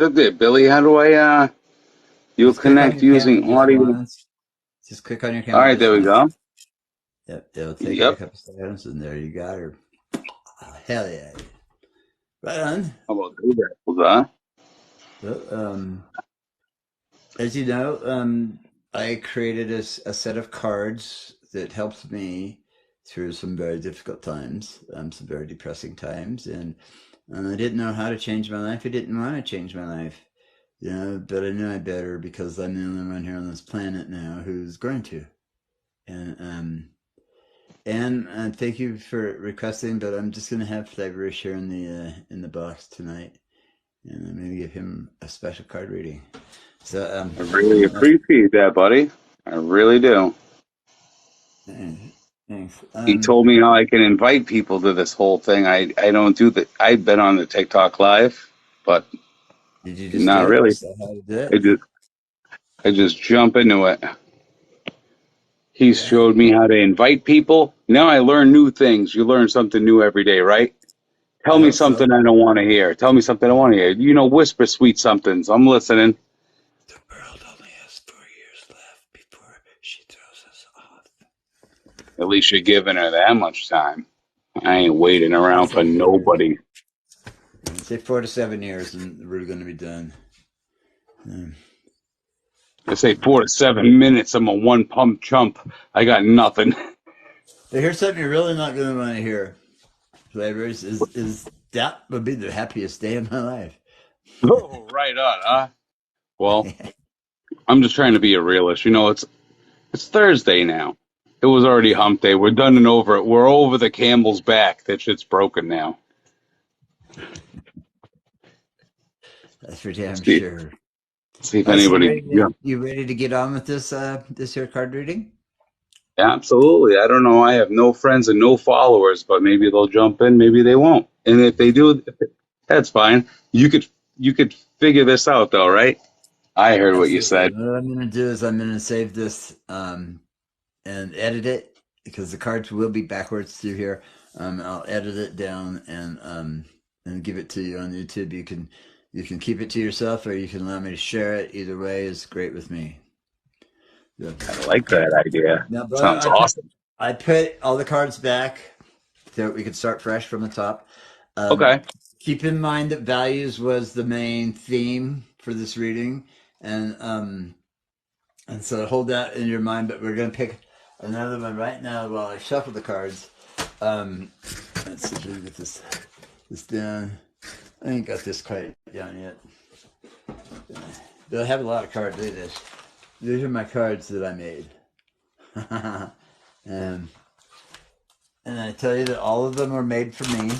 Good, Billy. How do you'll Just click on connect your camera using just audio? once. Just click on your All camera right, there just we once. go. Yep, it'll take you a Yep. couple seconds, and there you got her. Oh, hell yeah! Right on. How about that? Huh? So, as you know, I created a set of cards that helps me through some very difficult times, some very depressing times, and I didn't know how to change my life. I didn't want to change my life, but I knew I better because I'm the only one here on this planet now who's going to. And thank you for requesting, but I'm just gonna have Flavorish here in the box tonight, and I'm gonna give him a special card reading. So I really appreciate that, buddy. I really do. thanks. He told me how I can invite people to this whole thing. I don't do that. I've been on the TikTok live, but Did you just do not it? really. Is that how you did I it? just I just jump into it. He Yeah. showed me how to invite people. Now I learn new things. You learn something new every day, right? Tell I me hope so. something I don't want to hear. Tell me something I want to hear. Whisper sweet somethings. I'm listening. The world only has 4 years left before she throws us off. At least you're giving her that much time. I ain't waiting I around say for 4 years. nobody. I say 4 to 7 years, and we're going to be done. Um, I say 4 to 7 minutes. I'm a one pump chump. I got nothing. but here's something you're really not going to want to hear. Flavors is that would be the happiest day of my life. Oh, right on, huh? Well, I'm just trying to be a realist. It's Thursday now. It was already hump day. We're done and over it. We're over the camel's back. That shit's broken now. That's for damn See, sure. see if All right, so anybody. Yeah, you ready to get on with this here card reading? absolutely. I don't know. I have no friends and no followers, but maybe they'll jump in. Maybe they won't. And if they do, that's fine. You could figure this out, though, right? I heard what you Absolutely. said. What I'm going to do is I'm going to save this and edit it because the cards will be backwards through here. I'll edit it down and give it to you on YouTube. You can keep it to yourself or you can allow me to share it. Either way is great with me. Yeah. I like that idea. Now, brother, Sounds awesome. I put all the cards back so we could start fresh from the top. Um, Okay. keep in mind that values was the main theme for this reading, and so hold that in your mind. But we're gonna pick another one right now while I shuffle the cards. Um, let's see if we can get this down. I ain't got this quite down yet. But I have a lot of cards. Look at this. These are my cards that I made. and and I tell you that all of them were made for me.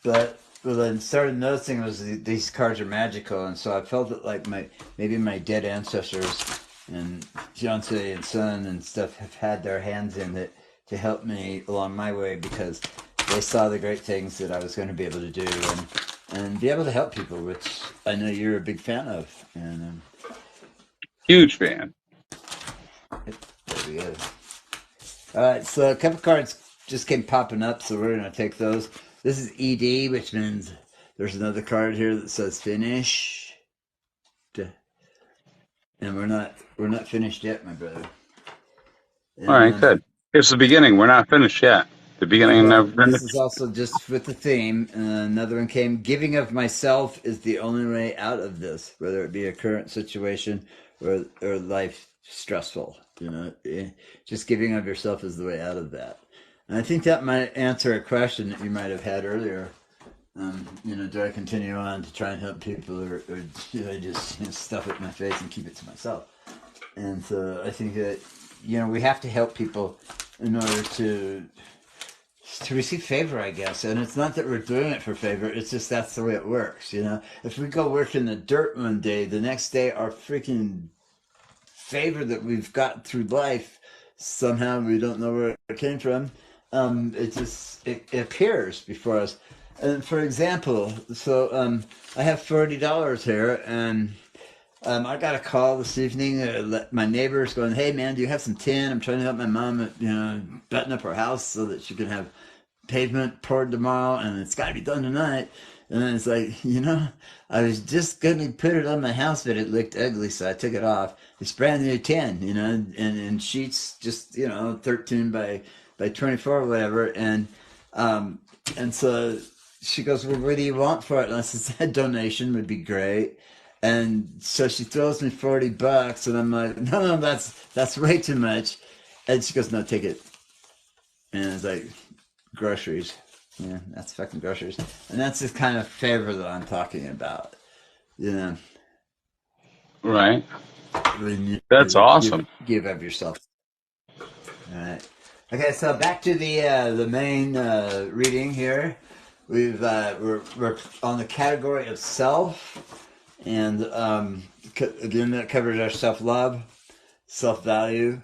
But what I started noticing was these cards are magical, and so I felt that like maybe my dead ancestors and fiance and son and stuff have had their hands in it to help me along my way because they saw the great things that I was going to be able to do and be able to help people, which I know you're a big fan of. And Huge fan. there we go. All right, so a couple cards just came popping up, so we're gonna take those. This is ED, which means there's another card here that says finish, and we're not finished yet, my brother. All And right, good. It's the beginning. We're not finished yet. The beginning well, never this is finished. also just with the theme. Another one came. Giving of myself is the only way out of this, whether it be a current situation or life stressful. Just giving of yourself is the way out of that. And I think that might answer a question that you might have had earlier. Do I continue on to try and help people, or should I just stuff it in my face and keep it to myself? And so I think that we have to help people in order to receive favor, I guess. And it's not that we're doing it for favor, it's just that's the way it works. If we go work in the dirt one day, the next day our freaking favor that we've got through life, somehow we don't know where it came from. It appears before us. And for example, so I have $40 here, and I got a call this evening. My neighbor's going, "Hey man, do you have some tin? I'm trying to help my mom, button up her house so that she can have pavement poured tomorrow, and it's got to be done tonight." And then it's like, I was just going to put it on my house, but it looked ugly, so I took it off. It's brand new 10, and sheets just, 13 by 24 or whatever. Um, and so she goes, well, what do you want for it? And I said, a donation would be great. And so she throws me $40, and I'm like, no, that's way too much. And she goes, no, take it. And it's like, groceries. Yeah, that's fucking groceries. And that's the kind of favor that I'm talking about. You know, Right. when That's you awesome. give of yourself. All right. Okay, so back to the main reading here. We're on the category of self, and again that covers our self love, self value,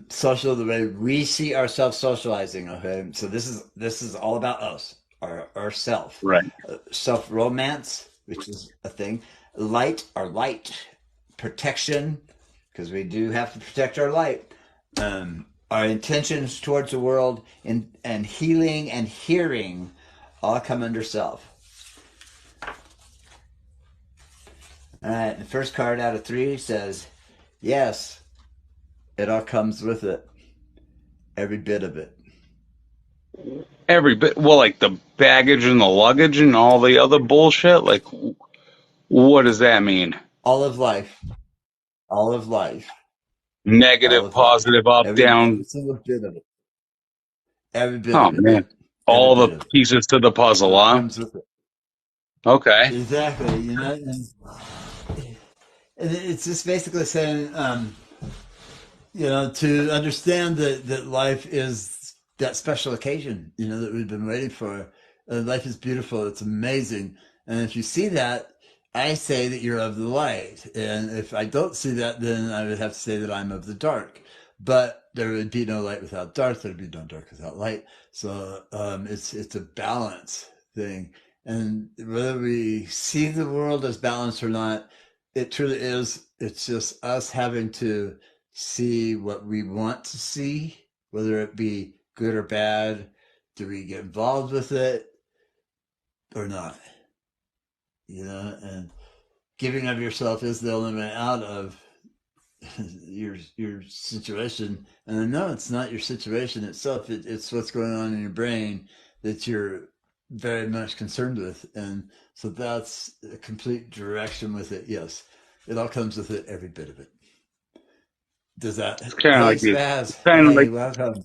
social, the way we see ourselves socializing. Okay, so this is all about us, our self, Right. self romance, which is a thing. Light, our light, protection, because we do have to protect our light. Our intentions towards the world, and healing and hearing, all come under self. All right, the first card out of three says, "Yes, it all comes with it, every bit of it." Every bit. Well, like the baggage and the luggage and all the other bullshit. Like, what does that mean? All of life, all of life, all Negative, of life, positive, up, every down. single bit of it, every bit Oh of it, man, every all bit the of it. pieces to the puzzle, It huh? comes with it. Okay. Exactly, and it's just basically saying, to understand that life is that special occasion, that we've been waiting for. Life is beautiful. It's amazing. And if you see that, I say that you're of the light. And if I don't see that, then I would have to say that I'm of the dark. But there would be no light without dark. There would be no dark without light. So it's a balance thing. And whether we see the world as balanced or not, it truly is. It's just us having to see what we want to see, whether it be good or bad. Do we get involved with it or not? And giving of yourself is the only way out of your situation. And I know it's not your situation itself. It's what's going on in your brain that you're very much concerned with. And so that's a complete direction with it. Yes, it all comes with it, every bit of it. Does that? It's kind of Hey, like you. Spaz. Kind of Hey, like, welcome.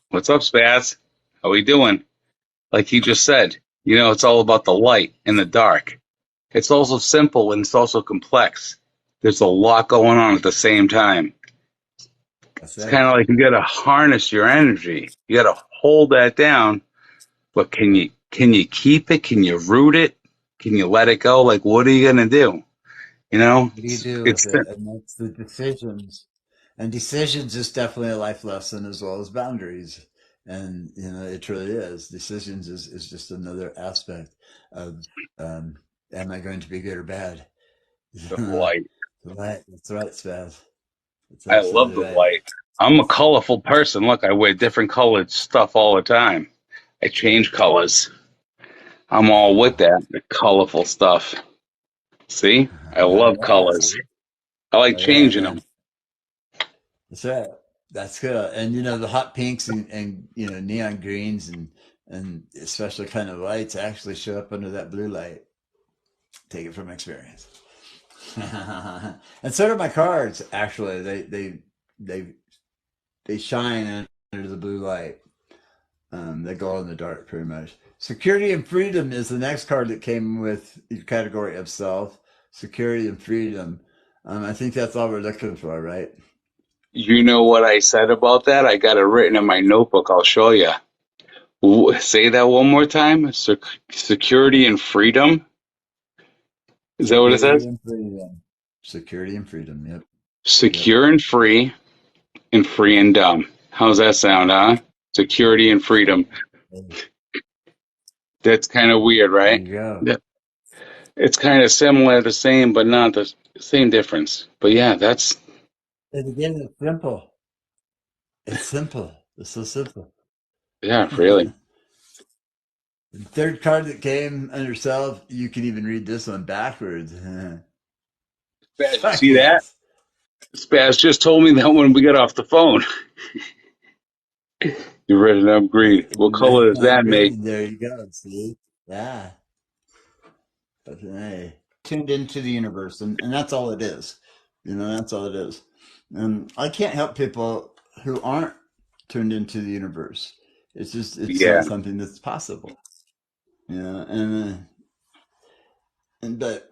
what's up, Spaz? How we doing? Like he just said, it's all about the light and the dark. It's also simple and it's also complex. There's a lot going on at the same time. That's It's right. kind of like you got to harness your energy. You got to hold that down. But can you keep it? Can you root it? Can you let it go? Like what are you gonna do? What do you It's do with it's it? And that's the decisions. And decisions is definitely a life lesson as well as boundaries. And it truly is. Decisions is just another aspect of, am I going to be good or bad? the light. Right. That's right, Spaz. That's I love absolutely the right. light. I'm a colorful person. Look, I wear different colored stuff all the time. I change colors. I'm all with that, the colorful stuff. See? I Oh love yeah, colors. see? I like Oh yeah, changing them. man. That's right. That's good. And the hot pinks and neon greens and especially kind of lights actually show up under that blue light. Take it from experience. And so do my cards. Actually, they they shine under the blue light. They glow in the dark, pretty much. Security and freedom is the next card that came with your category of self. Security and freedom. I think that's all we're looking for, right? You know what I said about that? I got it written in my notebook. I'll show you. Say that one more time. Security and freedom. Is that what it Security says? and freedom. Security and freedom. Yep. Yep. Secure and free and dumb. How's that sound, huh? Security and freedom. That's kind of weird, There right? you go. Yeah. It's kind of similar, the same, but not the same difference. But yeah, that's And again, it's simple. It's simple. It's so simple. yeah, really. The third card that came under self, you can even read this one backwards. Spaz, you see that? Science. Spaz just told me that when we got off the phone. You read an upgrade. What color does that make? Green. There you go. See? Yeah. But hey, tuned into the universe, and that's all it is. That's all it is. And I can't help people who aren't tuned into the universe. It's Yeah. not something that's possible. And but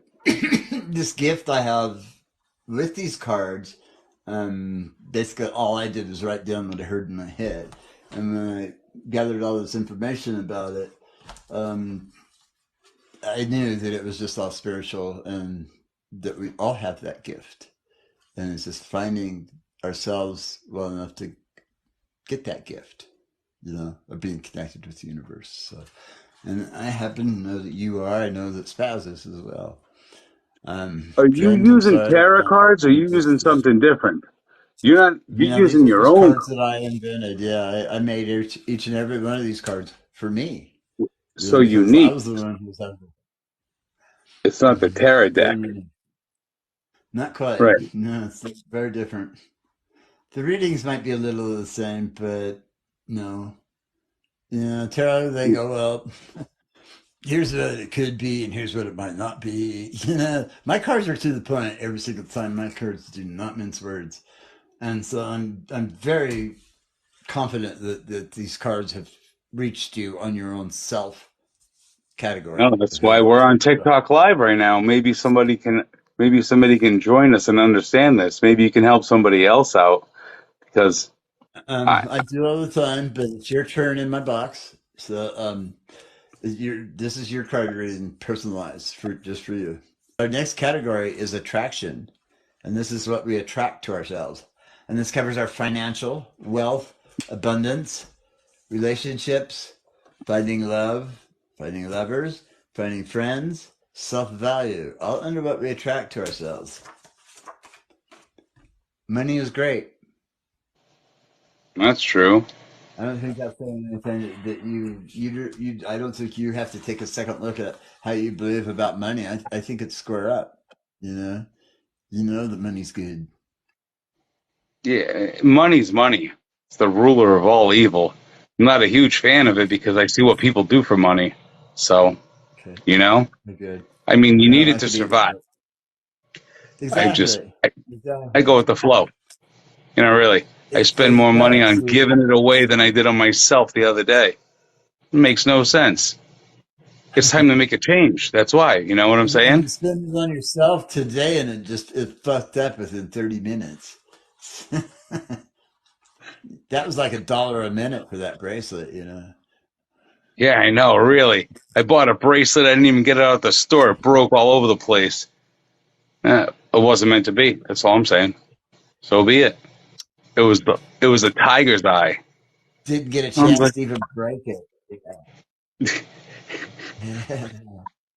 this gift I have with these cards, basically all I did was write down what I heard in my head, and when I gathered all this information about it, um, I knew that it was just all spiritual and that we all have that gift. And it's just finding ourselves well enough to get that gift, of being connected with the universe. So, and I happen to know that you are. I know that Spaz is as well. Are you Friend, I'm using sorry. tarot cards or are you using something different? You're not, you're These using are your just own. cards that I invented. Yeah, I made each and every one of these cards for me. So Because I unique. was the one who was having. It's not the tarot Very deck. unique. Not quite. Right. No, it's very different. The readings might be a little the same, but no. Tarot, they go, well, here's what it could be and here's what it might not be. My cards are to the point every single time. My cards do not mince words. And so I'm very confident that these cards have reached you on your own self No, category that's of how why you we're feel. on TikTok live right now. Maybe somebody can join us and understand this. Maybe you can help somebody else out because I, I do all the time, but it's your turn in my box. So this is your card reading personalized for just for you. Our next category is attraction, and this is what we attract to ourselves. And this covers our financial, wealth, abundance, relationships, finding love, finding lovers, finding friends, self-value, all under what we attract to ourselves. Money is great. that's true. I don't think that's anything that you. I don't think you have to take a second look at how you believe about money. I think it's square up. You know, that money's good. Yeah, money's money. It's the ruler of all evil. I'm not a huge fan of it because I see what people do for money. So, Okay, you know, good. I mean, you I don't need it like to it either. survive. But I just, exactly, I, I exactly. go with the flow. Really. I spend It more money does. on giving it away than I did on myself the other day. It makes no sense. It's time to make a change. That's why. You know what I'm You saying? spend it on yourself today, and it fucked up within 30 minutes. That was like $1 a minute for that bracelet. Yeah, I know. Really. I bought a bracelet. I didn't even get it out of the store. It broke all over the place. It wasn't meant to be. That's all I'm saying. So be it. It was a tiger's eye. Didn't get a I was chance like, to even break it. Yeah.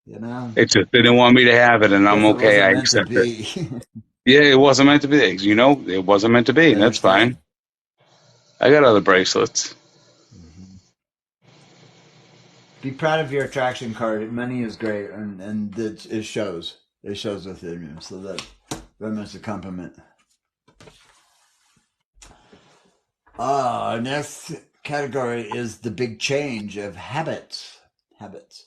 You know, it just didn't want me to have it, and I'm guess it okay. wasn't I meant to accept it. be. Yeah, it wasn't meant to be. It wasn't meant to be. I That's fine. understand. I got other bracelets. Mhm. Be proud of your attraction card. Money is great, and it shows. It shows within you. So that very much a compliment. Our next category is the big change of habits. Habits.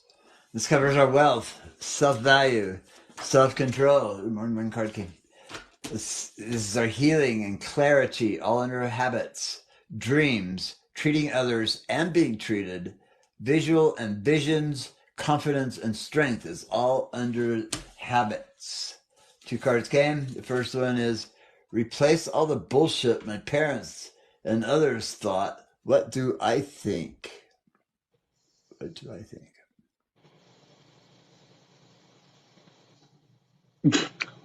This covers our wealth, self-value, self-control. More than one card came. This is our healing and clarity, all under our habits, dreams, treating others and being treated, visual and visions, confidence and strength is all under habits. Two cards came. The first one is replace all the bullshit my parents and others thought. What do I think? What do I think?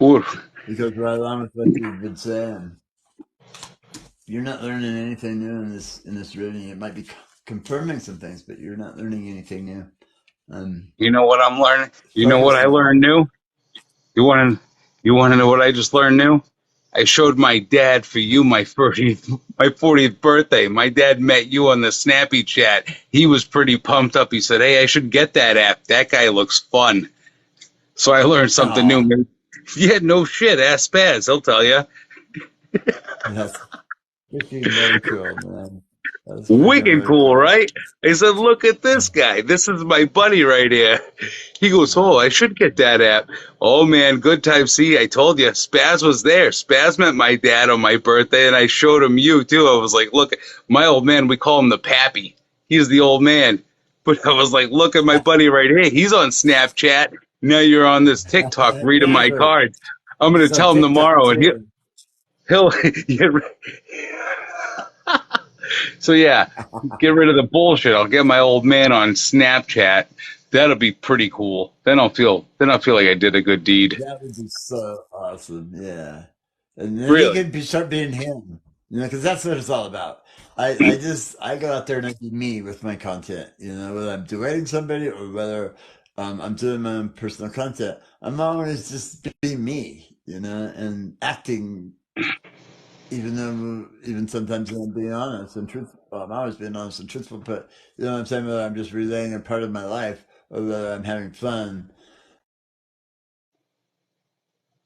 Ooh, It goes right along with what you've been saying. You're not learning anything new in this reading. It might be confirming some things, but you're not learning anything new. you know what I'm learning? You know what Focus I on. learned new? You want to you want to know what I just learned new? I showed my dad for you my 40th birthday. My dad met you on the Snappy chat. He was pretty pumped up. He said, "Hey, I should get that app. That guy looks fun." So I learned something new, Oh, man. Yeah, no shit. Ask Spaz. He'll tell you. that's freaking very cool, man. That's freaking Wicked very cool, cool. right? I said, "Look at this guy. This is my buddy right here." He goes, "Oh, I should get that app." Oh man, good time. See, I told you, Spaz was there. Spaz met my dad on my birthday, and I showed him you too. I was like, "Look, my old man. We call him the Pappy. He's the old man." But I was like, "Look at my buddy right here. He's on Snapchat. Now you're on this TikTok reading my Exactly. cards. I'm gonna He's on tell him TikTok tomorrow, and too. he'll So yeah, get rid of the bullshit. I'll get my old man on Snapchat. That'll be pretty cool. Then I'll feel like I did a good deed. That would be so awesome. Yeah. And then he Really. could start being him, because that's what it's all about. I go out there and I be me with my content, whether I'm duetting somebody or whether I'm doing my own personal content. I'm always just being me, and acting, even sometimes I'm being honest and truthful. Well, I'm always being honest and truthful, but you know what I'm saying? Whether I'm just relaying a part of my life or whether I'm having fun.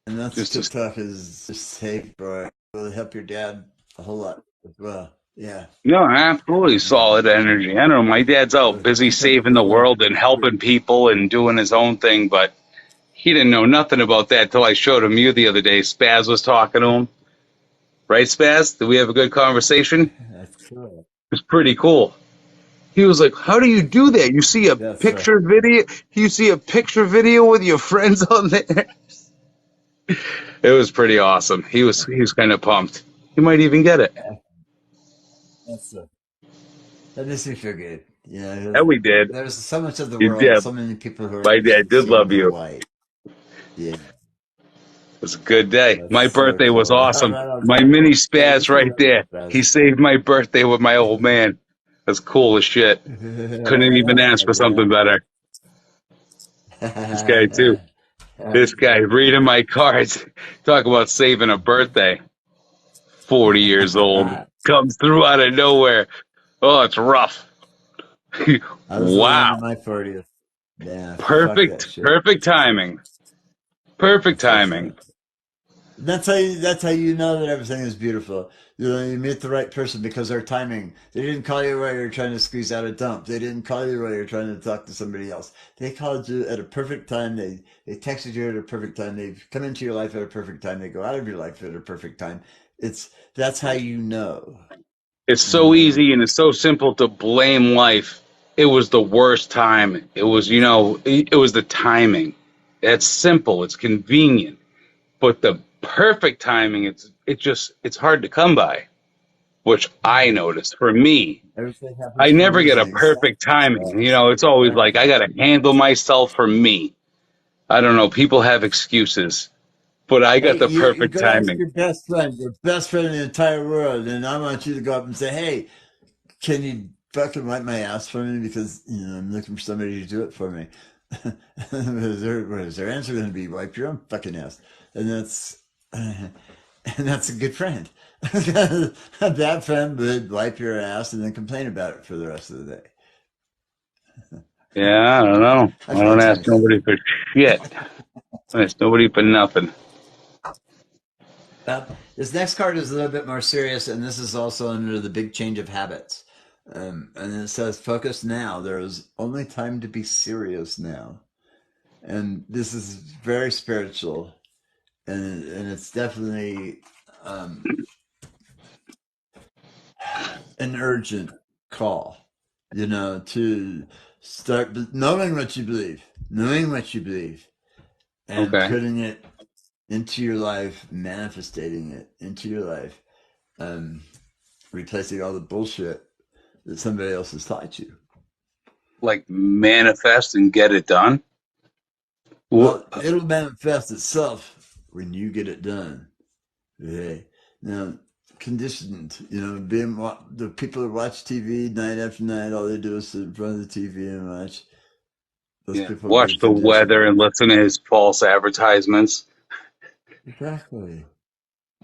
And that's Just a, TikTok is just safe, bro. Really help your dad a whole lot as well. Yeah. no, absolutely Yeah. solid energy. I don't know. My dad's out So busy TikTok saving is the fun. world and helping people and doing his own thing, but he didn't know nothing about that till I showed him you the other day. Spaz was talking to him. Right, Spaz? Did we have a good conversation? That's cool. It's pretty cool. He was like, "How do you do that? You see a That's picture video? You see a picture video with your friends on there?" It was pretty awesome. He was kind of pumped. He might even get it. that's that makes me feel good. Yeah, 'Cause we did. there's so much of the You world, did. so many people who are My just dad did love super you. It white. Yeah. was a good day. That's My so birthday was cool. All awesome. right, on, My Spaz. mini Hey, this spaz was right awesome, there. Spaz. He saved my birthday with my old man. That's cool as shit. Couldn't even That's ask good, for something man. better. This guy too. This That's guy very reading cool. my cards. Talk about saving a birthday. 40 years old. Comes through out of nowhere. Oh, it's rough. I was the Wow. end of my 40th. Yeah, fuck that Perfect. shit. Perfect timing. Perfect Fuck timing. that. That's how you know that everything is beautiful. You meet the right person because their timing. They didn't call you while you're trying to squeeze out a dump. They didn't call you while you're trying to talk to somebody else. They called you at a perfect time. They texted you at a perfect time. They come into your life at a perfect time. They go out of your life at a perfect time. That's how you know. It's You so know. easy and it's so simple to blame life. It was the worst time. It was the timing. It's simple. It's convenient. But the perfect timing, it's hard to come by, which I Yeah. noticed for me. Everything I happens for a never get a reason. perfect Exactly, timing. Spaz. It's always like I Exactly. got to handle myself for me. I don't know. People have excuses, but I Hey, got the you perfect go ask timing. your best friend in the entire world, and I want you to go up and say, "Hey, can you fucking wipe my ass for me? Because I'm looking for somebody to do it for me." What is their answer going to be? Wipe your own fucking ass, and that's a good friend. That friend would wipe your ass and then complain about it for the rest of the day. Yeah, I don't know. That's I my don't ask two cents. nobody for shit. I ask nobody for nothing. This next card is a little bit more serious, and this is also under the big change of habits. And it says, "Focus now. There is only time to be serious now." And this is very spiritual, and it's definitely um, an urgent call, to start knowing what you believe, and Okay. putting it into your life, manifesting it into your life, um, replacing all the bullshit that somebody else has taught you. Like manifest and get it done. Wh- Well, it'll manifest itself when you get it done. Okay. Now, conditioned, being the people that watch TV night after night, all they do is sit in front of the TV and watch. Those Yeah. people have been Watch the conditioned. weather and listen to his false advertisements. Exactly.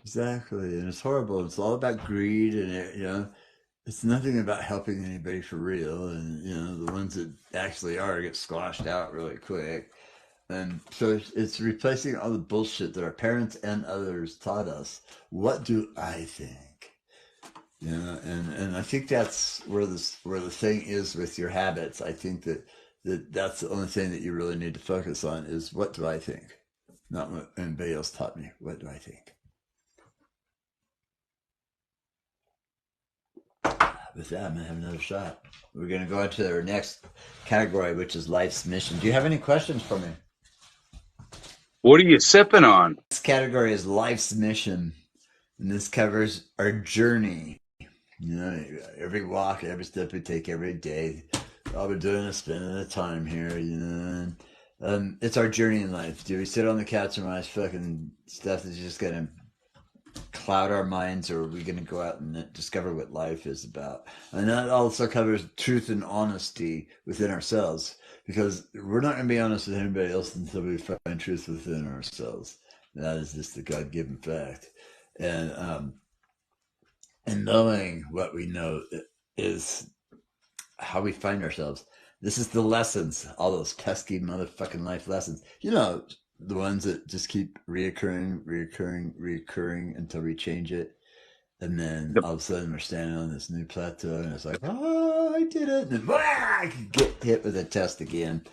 Exactly, and it's horrible. It's all about greed, and it's nothing about helping anybody for real. And the ones that actually are get squashed out really quick. And so it's replacing all the bullshit that our parents and others taught us. What do I think? And I think that's where the thing is with your habits. I think that's the only thing that you really need to focus on is what do I think, not what anybody else taught me. What do I think? With that, I'm gonna have another shot. We're gonna go into our next category, which is life's mission. Do you have any questions for me? What are you sipping on? This category is life's mission, and this covers our journey. Every walk, every step we take every day. All we're doing is spending the time here. It's our journey in life. Do we sit on the couch and watch fucking stuff that's just gonna cloud our minds, or are we gonna go out and discover what life is about? And that also covers truth and honesty within ourselves, because we're not gonna be honest with anybody else until we find truth within ourselves. That is just the God-given fact. And knowing what we know is how we find ourselves. This is the lessons, all those pesky motherfucking life lessons. The ones that just keep reoccurring until we change it. And then The, all of a sudden we're standing on this new plateau and it's like, oh, I did it. And then I could get hit with a test again.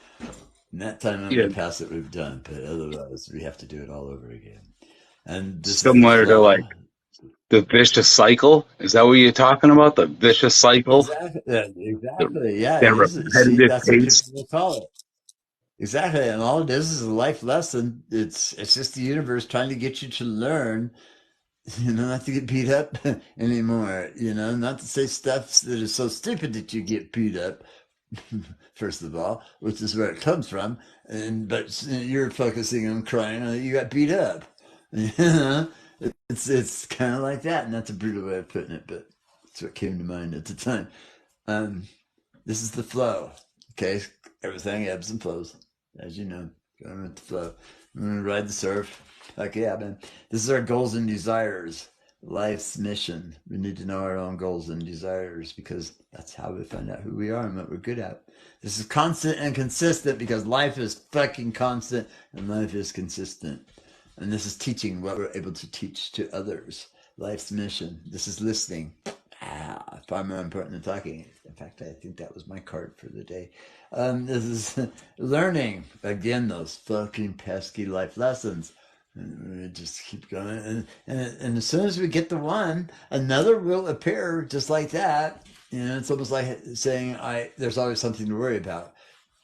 And that time when yeah, we pass it, we've done. But otherwise, we have to do it all over again. And this is the similar to flow. like the vicious cycle. Is that what you're talking about? The vicious cycle? Exactly. Yeah, The, exactly. Yeah, it that is. See, repetitive that's what pace? people call it. Exactly. And all it is a life lesson. It's just the universe trying to get you to learn, not to get beat up anymore, not to say stuff that is so stupid that you get beat up, first of all, which is where it comes from. But you're focusing on crying that you got beat up. You know, it's kind of like that, and that's a brutal way of putting it, but it's what came to mind at the time. Um, this is the flow. Okay, everything ebbs and flows, as you know. Going with the flow. I'm gonna ride the surf. Like yeah, man. This is our goals and desires. Life's mission. We need to know our own goals and desires because that's how we find out who we are and what we're good at. This is constant and consistent because life is fucking constant and life is consistent. And this is teaching what we're able to teach to others. Life's mission. This is listening. Far more important than talking. In fact, I think that was my card for the day. This is learning. Again, those fucking pesky life lessons. And we just keep going. And as soon as we get the one, another will appear just like that. It's almost like saying, there's always something to worry about.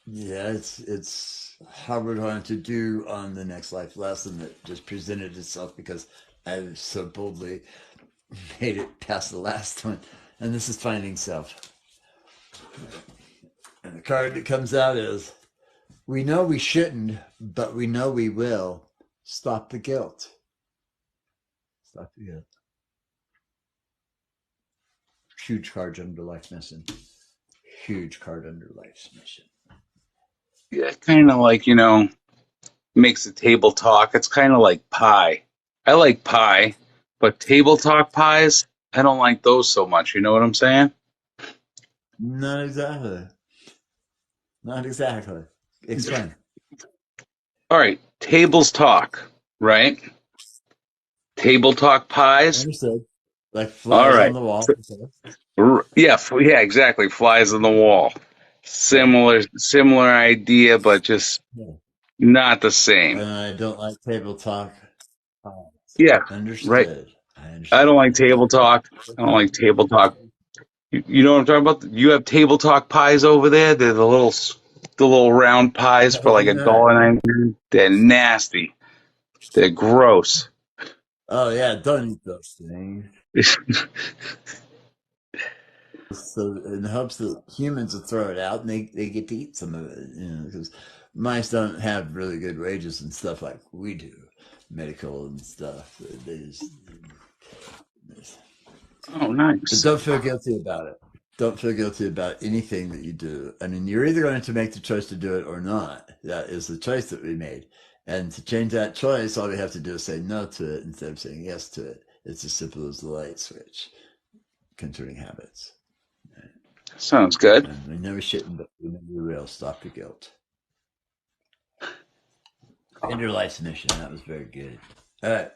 Yeah, it's how we're going to do on the next life lesson that just presented itself because I so boldly made it past the last one. And this is finding self. And the card that comes out is we know we shouldn't, but we know we will. Stop the guilt. Stop the guilt. Huge card under life's mission. Huge card under life's mission. Yeah, kind of like, makes the table talk. It's kind of like pie. I like pie, but table talk pies, I don't like those so much. You know what I'm saying? Not exactly. Not exactly. Explain. All right, tables talk, right? Table talk pies. Understood. Like All flies on right. the wall. So, yeah, yeah, exactly. Flies on the wall. Yeah. Similar idea, but just Yeah. not the And same. I don't like table talk. Yeah, right. Understood. I I don't understand. like table talk. I don't like table talk. You know what I'm talking about? You have table talk pies over there. They're the little round pies for like a Yeah. dollar 99. They're nasty. They're gross. Oh yeah, don't eat those things. So in hopes that humans will throw it out and they get to eat some of it, because mice don't have really good wages and stuff like we do, medical and stuff. Oh, But nice. don't feel guilty about it. Don't feel guilty about anything that you do. I mean, you're either going to make the choice to do it or not. That is the choice that we made. And to change that choice, all we have to do is say no to it instead of saying yes to it. It's as simple as the light switch concerning habits. Sounds good. And we never shouldn't, but we never will. Stop the guilt. And your life's mission. That was very good. All right.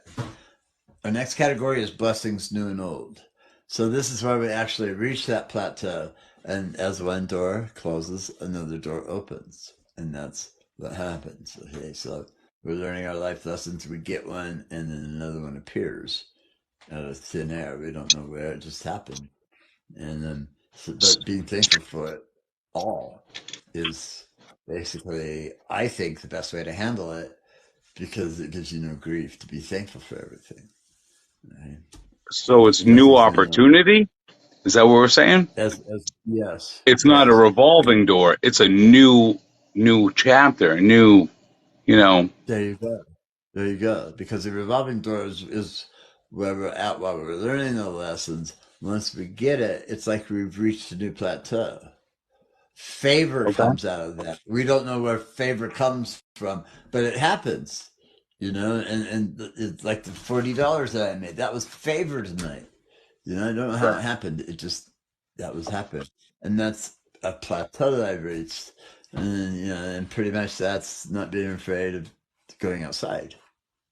Our next category is blessings new and old. So this is where we actually reach that plateau. And as one door closes, another door opens. And that's what happens. Okay, so we're learning our life lessons. We get one, and then another one appears out of thin air. We don't know where it just happened. And then, but being thankful for it all is basically, I think, the best way to handle it because it gives you no grief to be thankful for everything. Right? So it's new Blessings new and old. opportunity. Is that what we're saying? As yes, It's not a yes. revolving door. It's a new chapter, a new, you know. There you go. There you go. Because the revolving door is where we're at while we're learning the lessons. Once we get it, it's like we've reached a new plateau. Favor Okay. comes out of that. We don't know where favor comes from, but it happens, and it's like the $40 that I made. That was favor tonight. I don't know how Right. it happened. It just that was happened, and that's a plateau that I've reached. And and pretty much that's not being afraid of going outside.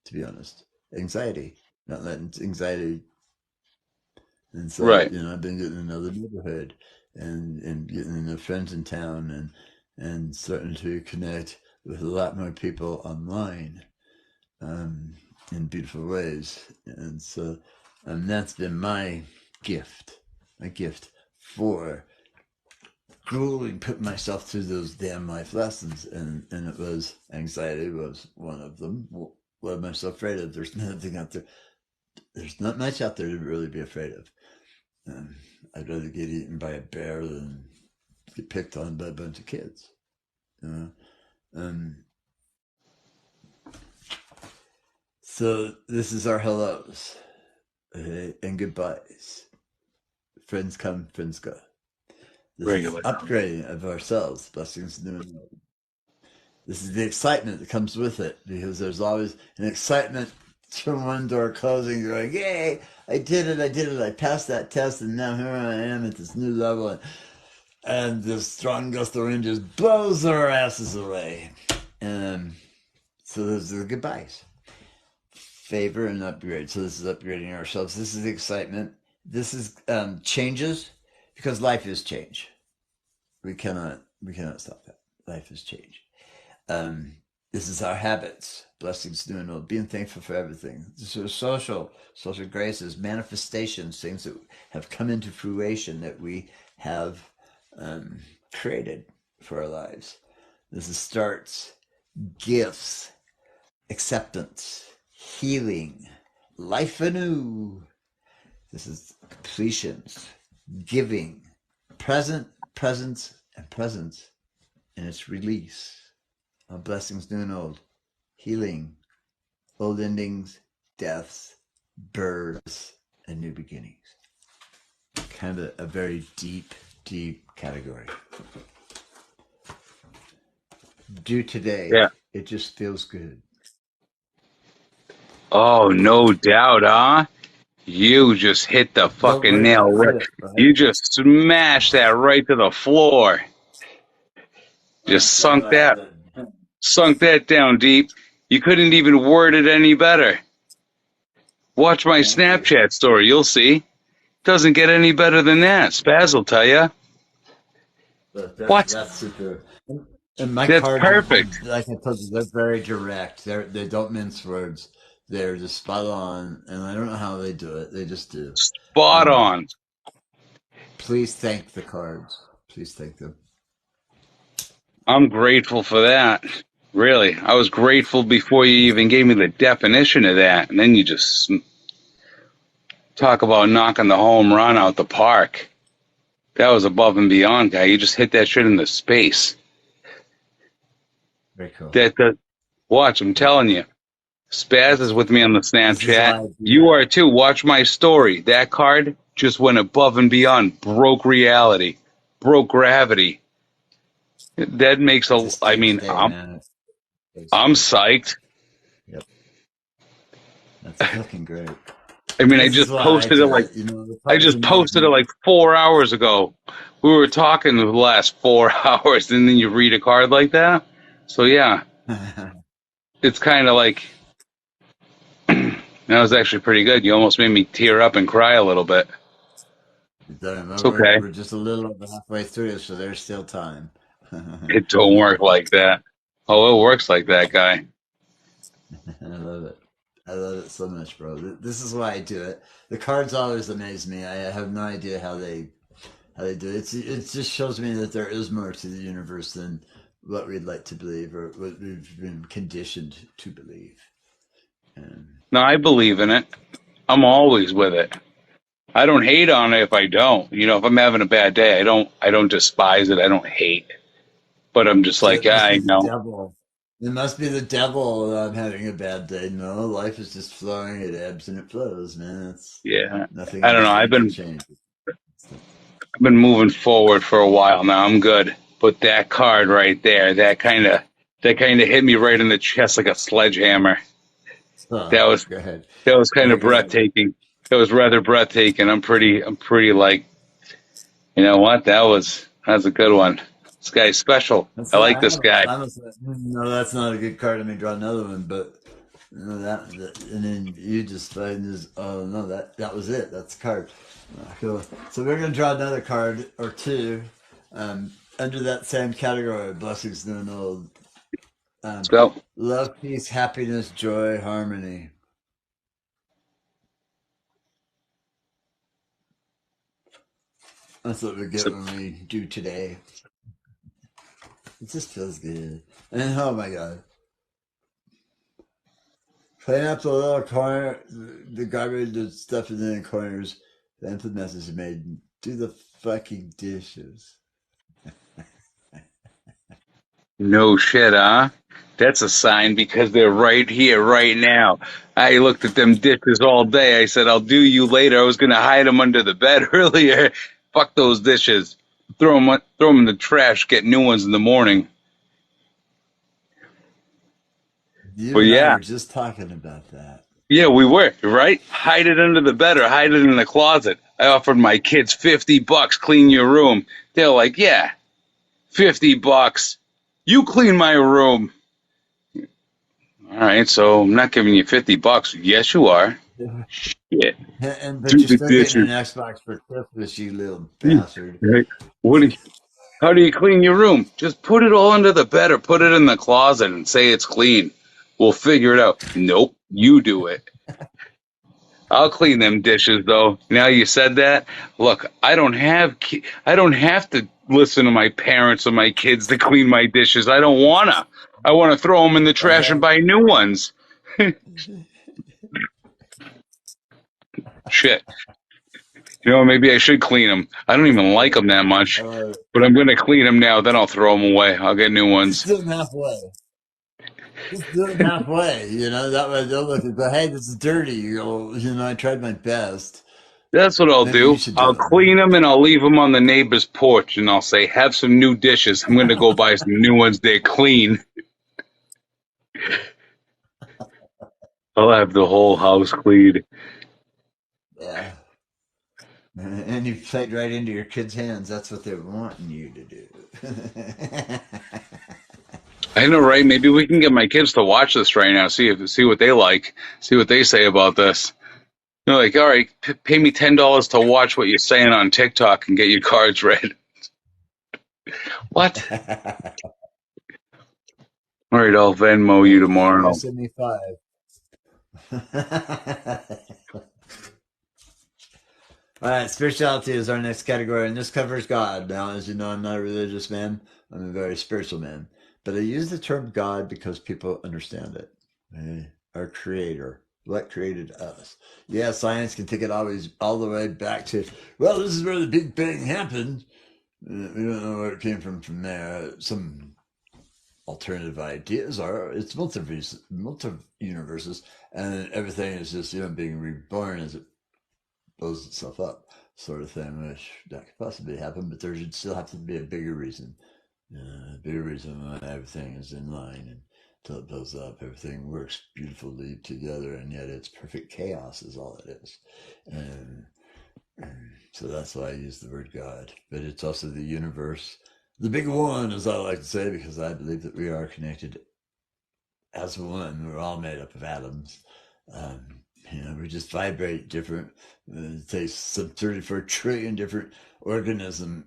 To be honest, anxiety, not letting anxiety. And so Right. I've been getting another neighborhood, and getting the friends in town, and starting to connect with a lot more people online, um, in beautiful ways. And so, that's been gift, my gift for grueling, putting myself through those damn life lessons. And it was anxiety was one of them. What am I so afraid of? There's nothing out there. There's not much out there to really be afraid of. I'd rather get eaten by a bear than get picked on by a bunch of kids. You know? Um, so this is our hellos, okay, and goodbyes. Friends come, friends go. This is Regular. upgrading of ourselves, blessings new and old. This is the excitement that comes with it, because there's always an excitement from one door closing. You're like, yay, I did it, I passed that test, and now here I am at this new level. And this strong gust of wind just blows our asses away. So those are the goodbyes. Favor and upgrade. So this is upgrading ourselves. This is the excitement. This is changes, because life is change. We cannot stop that. Life is change. This is our habits, blessings new and old, being thankful for everything. This is social graces, manifestations, things that have come into fruition that we have created for our lives. This is starts, gifts, acceptance, healing, life anew. This is completions, giving, presence, and presence, and its release. Our blessings new and old, healing, old endings, deaths, births, and new beginnings. Kind of a very deep category. Do today. Yeah. It just feels good. Oh, no doubt, huh? You just hit the Don't fucking worry nail about it. right. Hit it. Go ahead. You just smashed that right to the floor. Just sunk that down deep. You couldn't even word it any better. Watch my Thank you. Snapchat story. You'll see. Doesn't get any better than that. Spaz will tell you. But What? that's super. And my That's cards are, perfect. like I told you, they're very direct. They don't mince words. They're just spot on, and I don't know how they do it. They just do. Spot Um, on. please thank the cards. Please thank them. I'm grateful for that. Really. I was grateful before you even gave me the definition of that. And then you just talk about knocking the home run out the park. That was above and beyond, guy. You just hit that shit into space. Very cool. That watch, I'm telling you. Spaz is with me on the This is Snapchat. why I do You that. are too. Watch my story. That card just went above and beyond. Broke reality. Broke gravity. That makes It's a. a I state of mean, state, man. It's I'm good. psyched. Yep. That's fucking great. I mean, I This is just why I posted it do like it. You know, the I cards just posted it amazing. like 4 hours ago. We were talking the last 4 hours, and then you read a card like that. So yeah, it's kind of like that was actually pretty good. You almost made me tear up and cry a little bit. It's okay. We're just a little over halfway through, so there's still time. It don't work like that. Oh, it works like that, guy. I love it. I love it so much, bro. This is why I do it. The cards always amaze me. I have no idea how they do it. It just shows me that there is more to the universe than what we'd like to believe or what we've been conditioned to believe. And No, I believe in it. I'm always with it. I don't hate on it if I don't. You know, if I'm having a bad day, I don't despise it. I don't hate. But I'm just so like, it yeah, must I be the know. devil. It must be the devil that I'm having a bad day. No, life is just flowing. It ebbs and it flows, man. It's Yeah. nothing I don't know. about it can change. I've been moving forward for a while now. I'm good. But that card right there, that kind of hit me right in the chest like a sledgehammer. So That was go ahead. that was kind I of got breathtaking. It was rather breathtaking. I'm pretty like, you know what? That's a good one. This guy's special. that's I what like I this have. guy. I was no, that's not a good card. Let me draw another one, but no, and then you just find this. Oh no, that was it. That's the card. Cool. So we're gonna draw another card or two, under that same category. Blessings known old. Let's Um, go. love, peace, happiness, joy, harmony. That's what we get So, when we do today. It just feels good. And oh my god, clean up the little corner, the garbage, the stuff in the corners. The empty messes made. Do the fucking dishes. no shit, huh? That's a sign because they're right here, right now. I looked at them dishes all day. I said, I'll do you later. I was going to hide them under the bed earlier. Fuck those dishes. Throw them in the trash, get new ones in the morning. You But and I yeah, were just talking about that. yeah, we were, right? Hide it under the bed or hide it in the closet. I offered my kids $50, clean your room. They're like, yeah, $50. You clean my room. All right, so I'm not giving you $50. Yes, you are. Yeah, And but do you're the still getting an dishes. Xbox for Christmas, you little Yeah, bastard. right. What do you, how do you clean your room? Just put it all under the bed or put it in the closet and say it's clean. We'll figure it out. Nope, you do it. I'll clean them dishes though. Now you said that. Look, I don't have to listen to my parents or my kids to clean my dishes. I don't wanna. I want to throw them in the trash and Uh-huh. buy new ones. Shit. You know, maybe I should clean them. I don't even like them that much, Uh, but I'm gonna clean them now. Then I'll throw them away. I'll get new just ones. do it halfway. Just do it halfway. You know that way they'll look and go, "Hey, this is dirty." You go, "You know, I tried my best. That's what I'll Maybe you do. should do I'll clean them and I'll leave them on the neighbor's porch, and I'll say, "Have some new dishes." I'm gonna go buy some new ones. They're clean. I'll have the whole house clean. it." Yeah. And you played right into your kids' hands. That's what they're wanting you to do. I know, right? Maybe we can get my kids to watch this right now. See what they like. See what they say about this. They're like, all right, pay me $10 to watch what you're saying on TikTok and get your cards read. What? All right, I'll Venmo you You gotta tomorrow. send me five. All right, spirituality is our next category, and this covers God. Now, as you know, I'm not a religious man, I'm a very spiritual man. But I use the term God because people understand it. Our creator, what created us. Yeah, science can take it always all the way back to, well, this is where the Big Bang happened. We don't know where it came from there. Some alternative ideas are it's multi universes, and everything is just being reborn as it blows itself up, sort of thing. Which that could possibly happen, but there should still have to be a bigger reason why everything is in line. And till it builds up. Everything works beautifully together, and yet it's perfect chaos is all it is. And so that's why I use the word God. But it's also the universe, the big one, as I like to say, because I believe that we are connected as one. We're all made up of atoms. Um, we just vibrate different. It takes some 34 trillion different organisms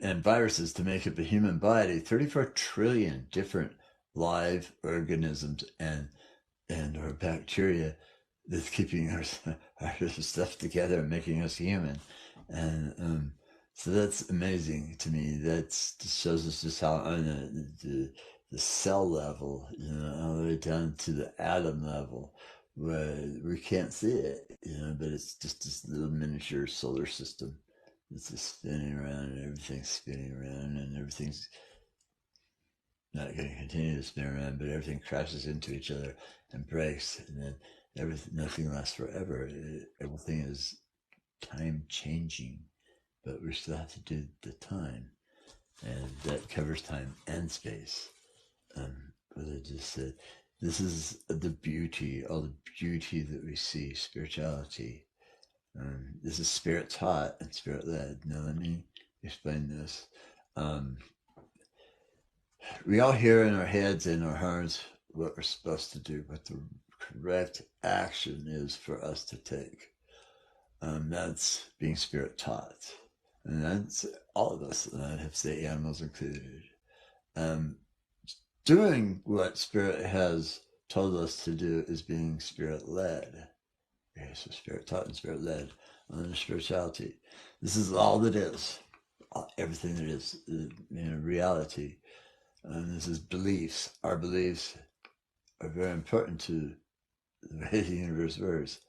and viruses to make up a human body. 34 trillion different live organisms and our bacteria that's keeping our stuff together and making us human. And so that's amazing to me. That shows us just how on the cell level, all the way down to the atom level, where we can't see it, but it's just this little miniature solar system. It's just spinning around and everything's spinning around and everything's not going to continue to spin around, but everything crashes into each other and breaks, and then nothing lasts forever. Everything is time changing, but we still have to do the time, and that covers time and space. But I just said, this is the beauty, all the beauty that we see, spirituality. This is spirit taught and spirit led. Now let me explain this. We all hear in our heads and our hearts what we're supposed to do, what the correct action is for us to take. That's being spirit taught. And that's all of us, and I have to say animals included. Doing what spirit has told us to do is being spirit led. Okay, so spirit taught and spirit led on spirituality. This is all that is, everything that is, reality. This is beliefs. Our beliefs are very important to the way the universe works.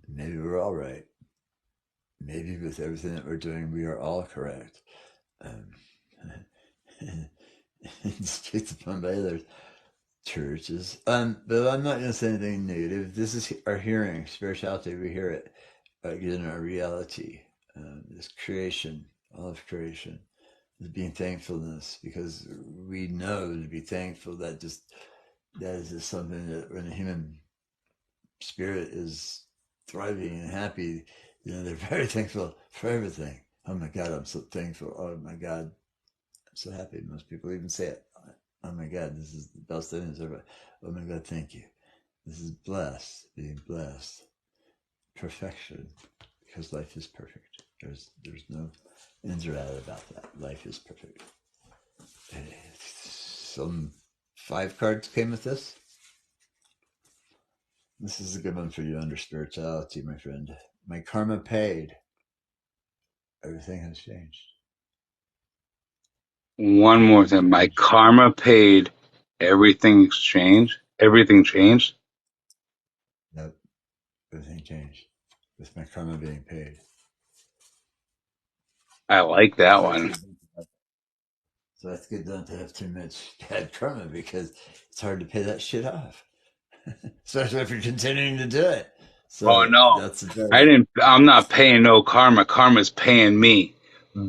Maybe we're all right. Maybe with everything that we're doing, we are all correct. It's picked upon by other churches. But I'm not going to say anything negative. This is our hearing. Spirituality, we hear it. Again, our reality. This creation, all of creation. Being thankfulness, because we know to be thankful, that is just something that when the human spirit is thriving and happy, they're very thankful for everything. Oh my God, I'm so thankful. Oh my God, I'm so happy. Most people even say it. Oh my God, this is the best thing ever. Oh my God, thank you. This is blessed, being blessed. Perfection, because life is perfect. There's no ins or out about that. Life is perfect. Some 5 cards came with this. This is a good one for you under spirituality, my friend. My karma paid. Everything has changed. One more thing. My karma paid. Everything exchanged. Everything changed. Nope. Everything changed with my karma being paid. I like that So one. that's good not to have too much bad karma, because it's hard to pay that shit off. Especially if you're continuing to do it. Oh So no, that's a very, I didn't. I'm not paying no karma. Karma's paying me,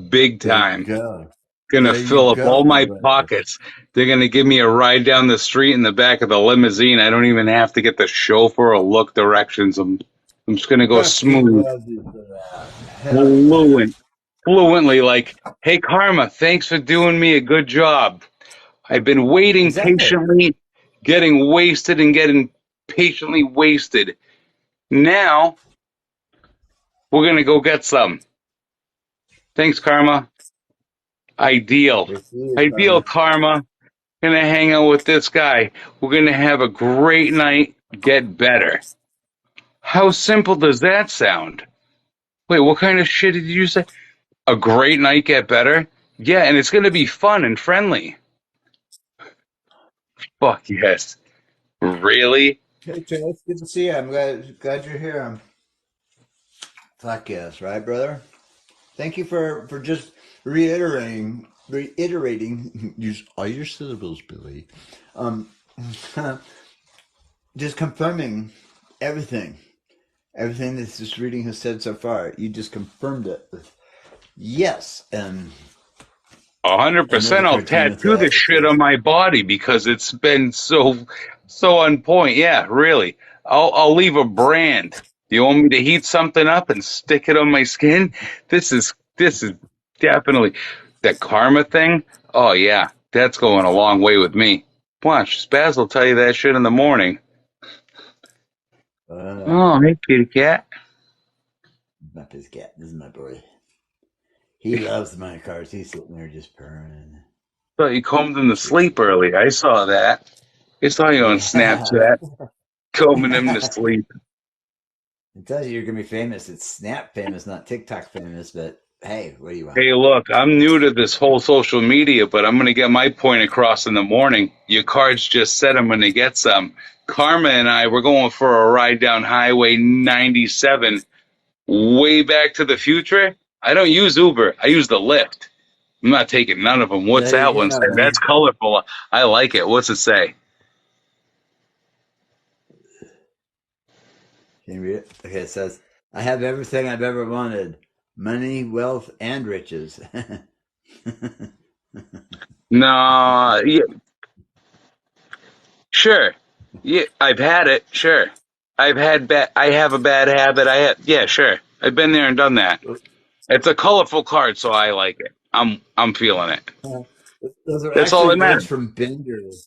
big there you time. go. Gonna There you fill up go, all my my brother. pockets. They're gonna give me a ride down the street in the back of the limousine. I don't even have to get the chauffeur or look directions. I'm just gonna go Fucking smooth, love you for that. Hell yeah. fluent, fluently. Like, hey, karma, thanks for doing me a good job. I've been waiting Exactly. patiently, getting wasted and getting patiently wasted. Now we're gonna go get some. Thanks, karma. Ideal. Good for you, Ideal karma. karma. Gonna hang out with this guy. We're gonna have a great night. Get better. How simple does that sound? Wait, what kind of shit did you say? A great night, get better? Yeah, and it's gonna be fun and friendly. Fuck yes. Really? Hey, Trey, it's good to see you. I'm glad you're here. Fuck yes, right, brother? Thank you for just reiterating, use all your syllables, Billy. Um, just confirming everything, everything that this reading has said so far. You just confirmed it with yes, and 100%. Another I'll card came with tattoo this that. It shit on says, my body because it's been so on point. Yeah, really. I'll leave a brand. You want me to heat something up and stick it on my skin? This is definitely that karma thing. Oh yeah, that's going a long way with me. Watch, Spaz will tell you that shit in the morning. uh, Oh, hey, kitty cat. not his cat. This is my boy. He loves my cards. He's sitting there just purring. Thought you combed him to Sweet. sleep early. I saw that. I saw you on Yeah. Snapchat combing him to sleep. It tells you you're going to be famous. It's Snap famous, not TikTok famous, but hey, what do you want? Hey, look, I'm new to this whole social media, but I'm going to get my point across in the morning. Your cards just said I'm going to get some. Karma and I, we're going for a ride down Highway 97, way back to the future. I don't use Uber. I use the Lyft. I'm not taking none of them. What's There that you one say? go. That's colorful. I like it. What's it say? Can you read it? Okay, it says, I have everything I've ever wanted money, wealth, and riches. No, yeah, sure. Yeah, I've had it. Sure. I have a bad habit. yeah, sure. I've been there and done that. It's a colorful card, so I like it. I'm feeling it. Those are That's all actually that words matters. from Bender.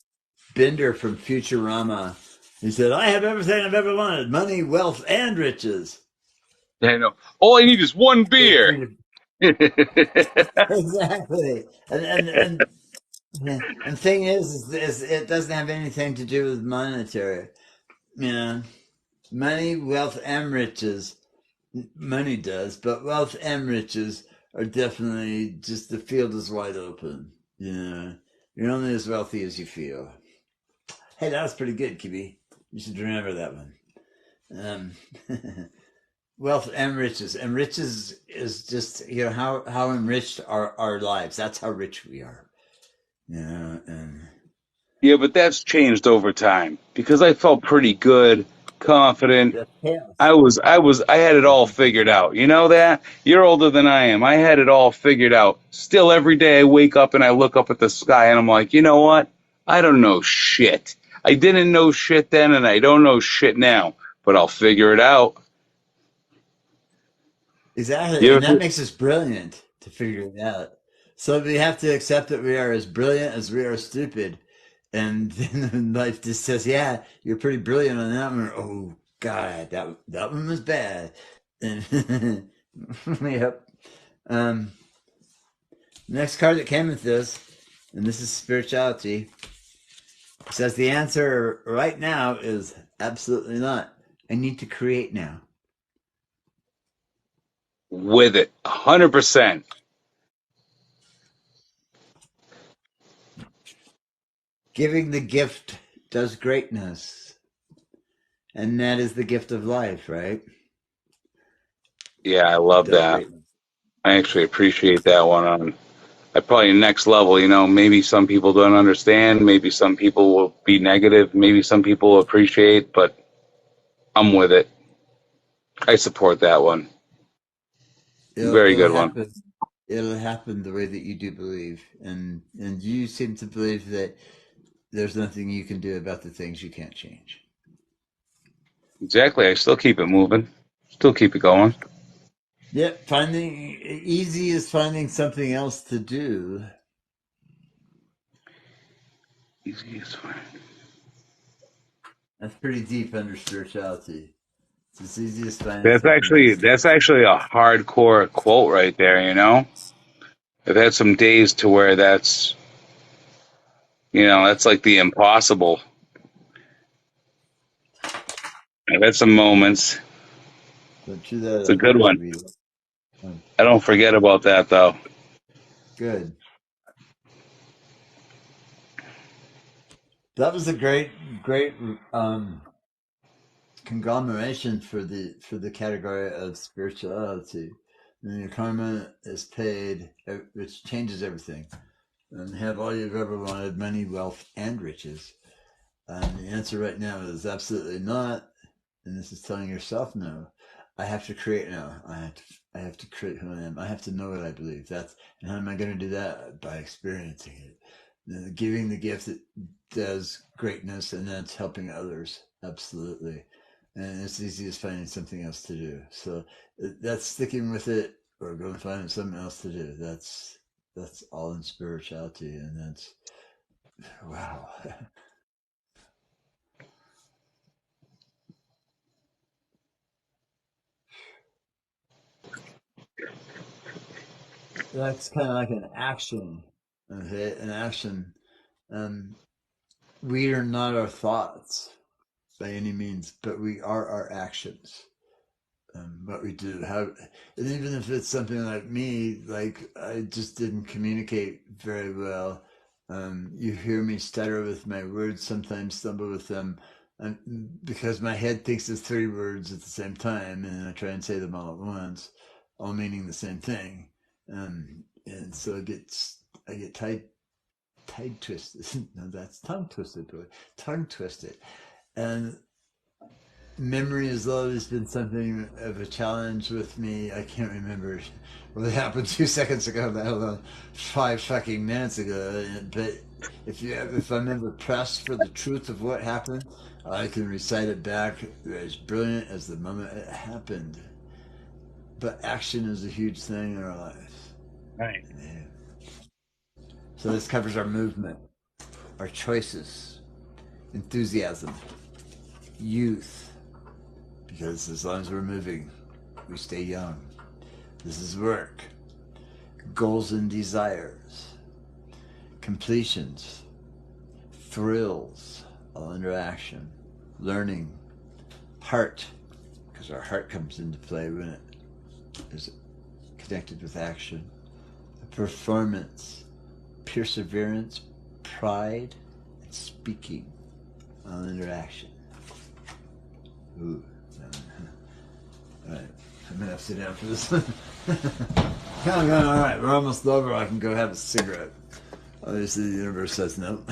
Bender from Futurama. He said, I have everything I've ever wanted money, wealth, and riches. I know. All I need is one beer. Exactly. And thing is, it doesn't have anything to do with monetary. You know, money, wealth, and riches. Money does, but wealth and riches are definitely just the field is wide open. You know, you're only as wealthy as you feel. Hey, that was pretty good, Kibi. You should remember that one. Um, wealth and riches is just how enriched our lives. That's how rich we are. You know, and Yeah, but that's changed over time because I felt pretty good, confident. that's chaos. I had it all figured out. You know that? You're older than I am. I had it all figured out. Still, every day I wake up and I look up at the sky and I'm like, you know what? I don't know shit. I didn't know shit then and I don't know shit now, but I'll figure it out. Exactly, You and that ever, makes us brilliant to figure it out. So we have to accept that we are as brilliant as we are stupid, and then life just says, "Yeah, you're pretty brilliant on that one." Oh God, that one was bad. And yep. Um, next card that came with this, and this is spirituality. Says the answer right now is absolutely not. I need to create now. with it, 100%. Giving the gift does greatness. And that is the gift of life, right? Yeah, I It love does that. greatness. I actually appreciate that one on probably next level. Maybe some people don't understand. Maybe some people will be negative. Maybe some people will appreciate, but I'm with it. I support that one. Very It'll good one. happen. It'll happen the way that you do believe, and you seem to believe that there's nothing you can do about the things you can't change. Exactly. I still keep it moving. Still keep it going. Yep, finding easy is finding something else to do. Easy as fine. That's pretty deep under spirituality. It's as easy as finding That's something actually else to that's do. actually a hardcore quote right there. I've had some days to where that's like the impossible. I've had some moments. Don't chew that It's a up good there, one. Kibito. Oh, I don't forget about that though. good. That was a great conglomeration for the category of spirituality. And your karma is paid, which changes everything. And have all you've ever wanted: money, wealth, and riches. And the answer right now is absolutely not. And this is telling yourself no. I have to create now. I have to create who I am. I have to know what I believe. And how am I going to do that? By experiencing it. Giving the gift that does greatness, and that's helping others. Absolutely. And it's easy as finding something else to do. So that's sticking with it, or going to find something else to do. That's all in spirituality, and that's wow. That's kind of like an action. Okay, an action. Um, we are not our thoughts by any means, but we are our actions. What we do, how, and even if it's something like me, like I just didn't communicate very well. You hear me stutter with my words, sometimes stumble with them, and because my head thinks it's three words at the same time, and I try and say them all at once, all meaning the same thing. And so I get tied twisted. No, that's tongue twisted, boy. Tongue twisted. And memory has always been something of a challenge with me. I can't remember what happened 2 seconds ago, let alone 5 fucking minutes ago. But if I'm ever pressed for the truth of what happened, I can recite it back as brilliant as the moment it happened. But action is a huge thing in our lives. Right. Yeah. So this covers our movement, our choices, enthusiasm, youth, because as long as we're moving, we stay young. This is work, goals and desires, completions, thrills, all under action, learning, heart, because our heart comes into play when it is connected with action, performance, perseverance, pride, and speaking, all under action. Ooh. All right, I'm gonna have to sit down for this one. All right, we're almost over. I can go have a cigarette. Obviously, the universe says no.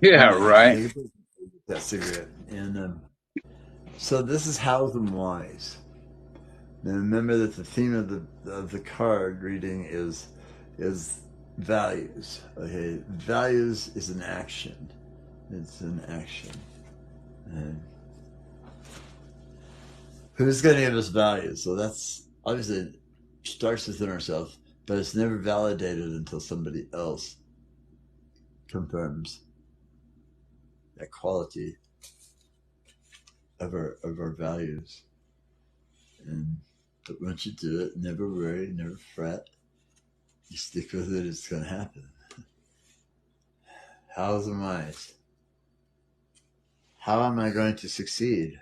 Yeah, right. That cigarette. And so this is hows and whys. Now remember that the theme of the card reading is values. Okay, values is an action. It's an action. And who's going to give us values? So that's obviously starts within ourselves, but it's never validated until somebody else confirms that quality of our values. And but once you do it, never worry, never fret. You stick with it, it's going to happen. How's and whys? How am I going to succeed?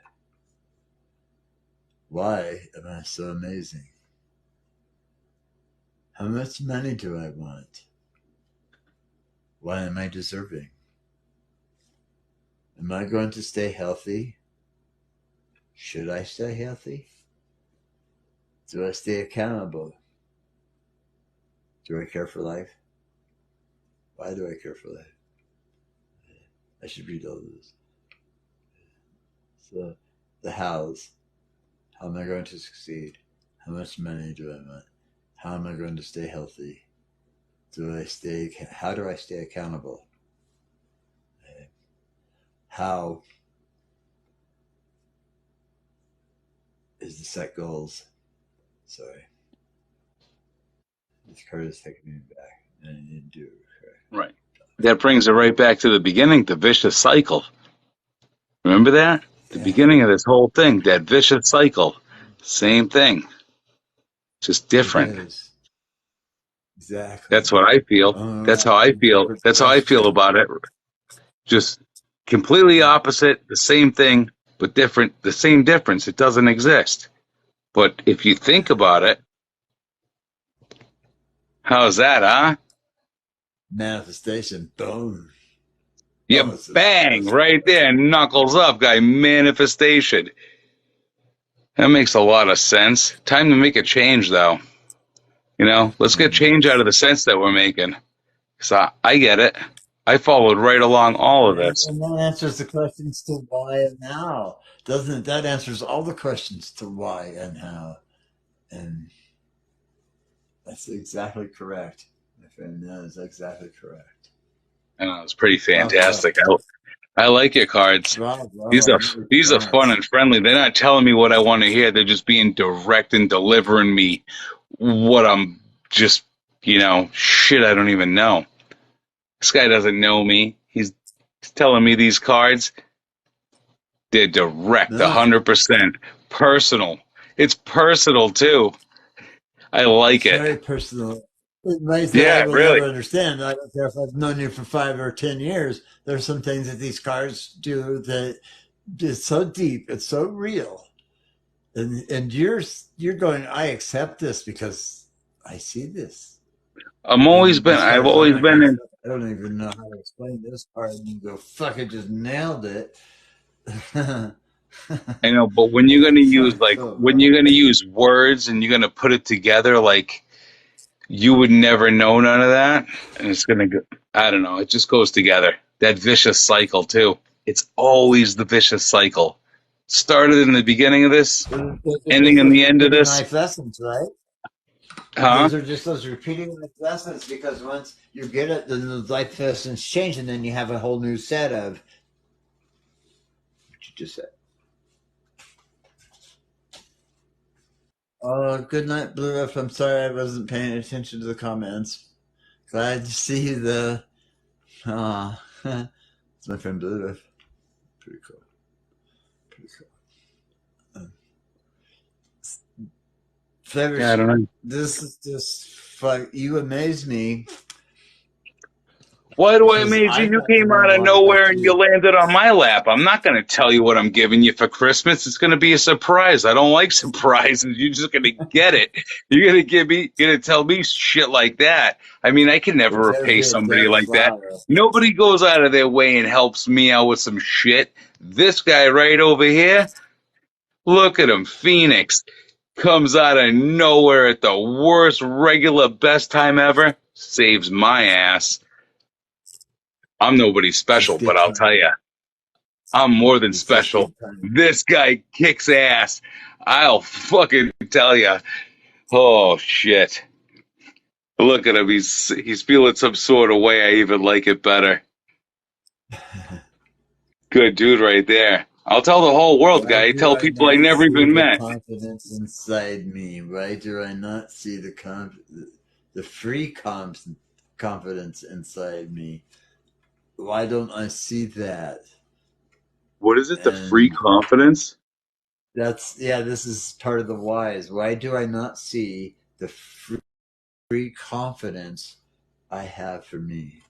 Why am I so amazing? How much money do I want? Why am I deserving? Am I going to stay healthy? Should I stay healthy? Do I stay accountable? Do I care for life? Why do I care for life? I should read all of this. So, the hows. How am I going to succeed? How much money do I want? How am I going to stay healthy? How do I stay accountable? How is to set goals? Sorry. This card is taking me back. And I didn't do it correct. Right. That brings it right back to the beginning, the vicious cycle. Remember that? The Yeah. beginning of this whole thing, that vicious cycle. Same thing. Just It different. is. Exactly. That's what I feel. All That's right. how I feel. Different That's how I feel direction. about it. Just completely Yeah. opposite, the same thing, but different. The same difference. It doesn't exist. But if you think about it, how's that, huh? Manifestation. Boom. Oh, You bang right there, knuckles up, guy. Manifestation. That makes a lot of sense. Time to make a change, though. Let's get change out of the sense that we're making. So I get it. I followed right along all of this. And that answers the questions to why and how, doesn't it? That answers all the questions to why and how. And that's exactly correct, my friend. That is exactly correct. And it was pretty Wow, wow. fantastic. I like your cards. Wow, wow, These are really these are fun nice. and friendly. They're not telling me what I want to hear. They're just being direct and delivering me what I'm just, shit I don't even know. This guy doesn't know me. He's telling me these cards. They're direct, No, it's 100% personal. It's personal too. I like it. very personal. In ways that I Yeah, will really. never understand. I don't care if I've known you for 5 or 10 years. There's some things that these cards do that is so deep, it's so real. And you're going, I accept this because I see this. And these I've cards look always like been this. in. I don't even know how to explain this card. And you go, fuck, I just nailed it. I know, but when you're gonna use So when you're gonna use words and you're gonna put it together, you would never know none of that, and it's gonna go. I don't know. It just goes together. That vicious cycle too. It's always the vicious cycle. Started in the beginning of this, those are ending just in those the end of repeating this. life lessons, right? Huh? Those are just those repeating life lessons because once you get it, then those life lessons change, and then you have a whole new set of what you just said. Oh, good night, Blue Roof. I'm sorry I wasn't paying attention to the comments. Glad to see the. Ah, it's my friend Blue Roof. Pretty cool. Pretty cool. Um, Yeah, I Flavorish, don't know. this is just fuck. You amaze me Why do I because amaze you? I've You got to came learn a out of lot about nowhere and you you. landed on my lap. I'm not going to tell you what I'm giving you for Christmas. It's going to be a surprise. I don't like surprises. You're just going to get it. You're going to going to tell me shit like that. I mean, I can never It's repay every somebody damn like that. flower. Nobody goes out of their way and helps me out with some shit. This guy right over here, look at him, Phoenix, comes out of nowhere at the worst regular best time ever, saves my ass. I'm nobody special, Just but good I'll tell timing. you, I'm more than It's just special. good timing. This guy kicks ass. I'll fucking tell you. Oh shit! Look at him. He's feeling some sort of way. I even like it better. Good dude right there. I'll tell the whole world, Why guy. I do tell I people I not never see even the met. confidence inside me? Why do I not see the free confidence inside me? Why don't I see that? What is it? The free And confidence? that's yeah. This is part of the whys. Why do I not see the free confidence I have for me?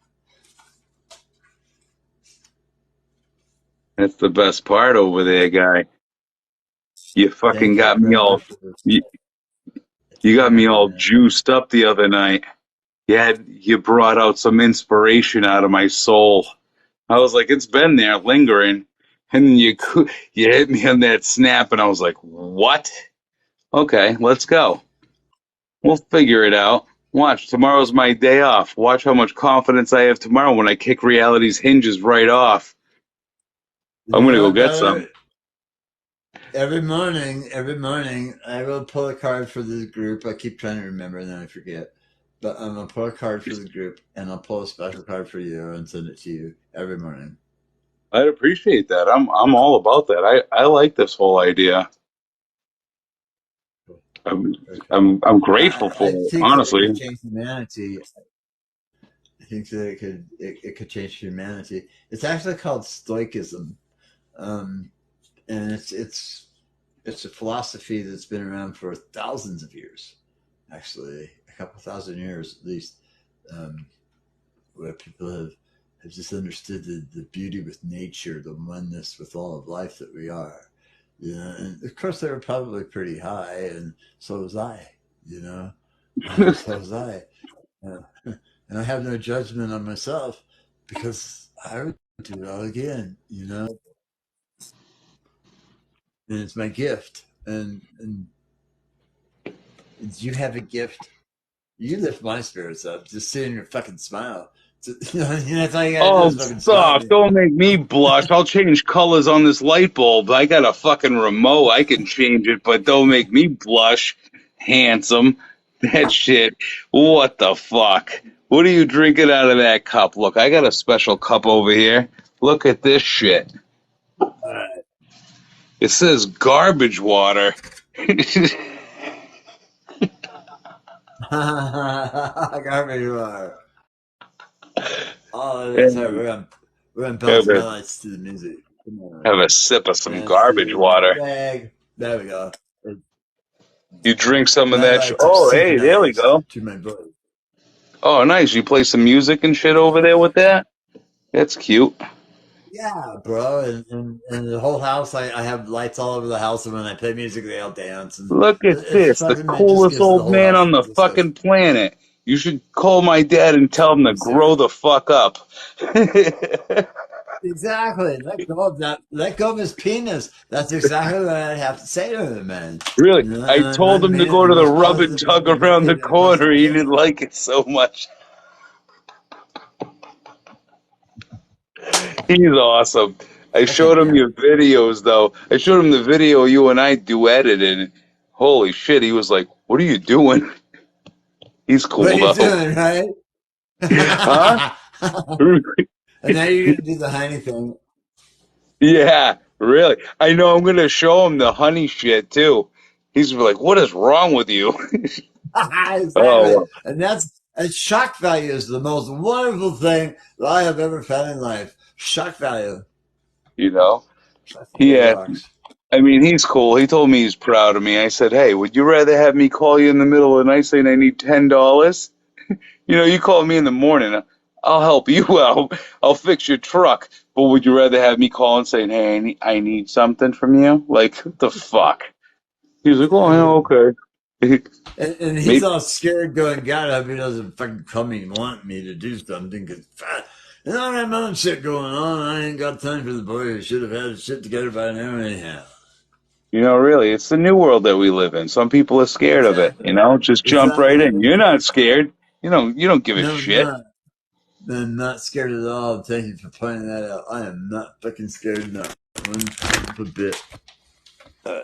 That's the best part over there, guy. You fucking Thank you got me very all. much for this. You, It's you got me very all nice. juiced up the other night. You brought out some inspiration out of my soul. I was like, it's been there, lingering, and then you hit me on that snap, and I was like, what? Okay, let's go. We'll figure it out. Watch, tomorrow's my day off. Watch how much confidence I have tomorrow when I kick reality's hinges right off. You I'm gonna know go what, get brother? some. Every morning, I will pull a card for the group. I keep trying to remember and then I forget. But I'm gonna pull a card for the group, and I'll pull a special card for you and send it to you every morning. I'd appreciate that. I'm all about that. I like this whole idea. Cool. I'm Very cool. I'm grateful for I it, think that it could honestly. change humanity. I think that it could change humanity. It's actually called Stoicism, um, and it's a philosophy that's been around for thousands of years. Actually, a couple thousand years at least. Um, where people have just understood the beauty with nature, the oneness with all of life that we are. You know, and of course they were probably pretty high, and so was I. You know, so was I, uh, and I have no judgment on myself because I would do it all again. You know, and it's my gift, and you have a gift. You lift my spirits up. Just seeing your fucking smile. That's all you gotta do Oh, is fucking stop stop. me. Don't make me blush. I'll change colors on this light bulb. I got a fucking remote. I can change it, but don't make me blush. Handsome. That shit. What the fuck? What are you drinking out of that cup? Look, I got a special cup over here. Look at this shit. It says garbage water. Garbage water. Oh, that's right. And We're gonna have bounce my a, lights to the music. Come have on. a sip of some That's garbage the water. bag. There we go. You drink some of My that. lights are Oh, hey, there we synchronized go. to my voice. Oh, nice. You play some music and shit over there with that? That's cute. Yeah, bro. And the whole house, I have lights all over the house, and when I play music, they all dance, and Look at it's this, the fucking. It just coolest gives the old whole man house on the disco. fucking planet. You should call my dad and tell him to I'm grow serious. the fuck up. Exactly. Let go of that. Let go of his penis. That's exactly what I'd have to say to him, man. Really, You know, I and I told him to mean it go in to the the most rub and positive tug way you around the could corner. possibly He didn't can. like it so much. He's awesome. I showed Fucking him yeah. your videos, though. I showed him the video you and I duetted, and holy shit, he was like, "What are you doing?" He's What are cool, you though. doing, right? Huh? And now you're gonna do the honey thing. Yeah, really. I know I'm gonna show him the honey shit too. He's like, "What is wrong with you?" Oh, Exactly. well, And shock value is the most wonderful thing that I have ever found in life. Shock value. you know, Shock he value had. rocks. I mean, he's cool. He told me he's proud of me. I said, "Hey, would you rather have me call you in the middle of the night saying I need $10? You know, you call me in the morning, I'll help you out. I'll fix your truck. But would you rather have me call and saying, hey, I need something from you? Like, what the fuck?" He was like, "Oh, Exactly. yeah, okay." And he's Maybe, all scared going, God, I hope he doesn't fucking come and want me to do something because you know, I got my own shit going on. I ain't got time for the boy who should have had his shit together by now anyhow. really, it's the new world that we live in. Some people are scared of it, Exactly. just jump right Exactly. in. You're not scared. You don't give a No, I'm shit. not. I'm not scared at all. Thank you for pointing that out. I am not fucking scared, not one bit.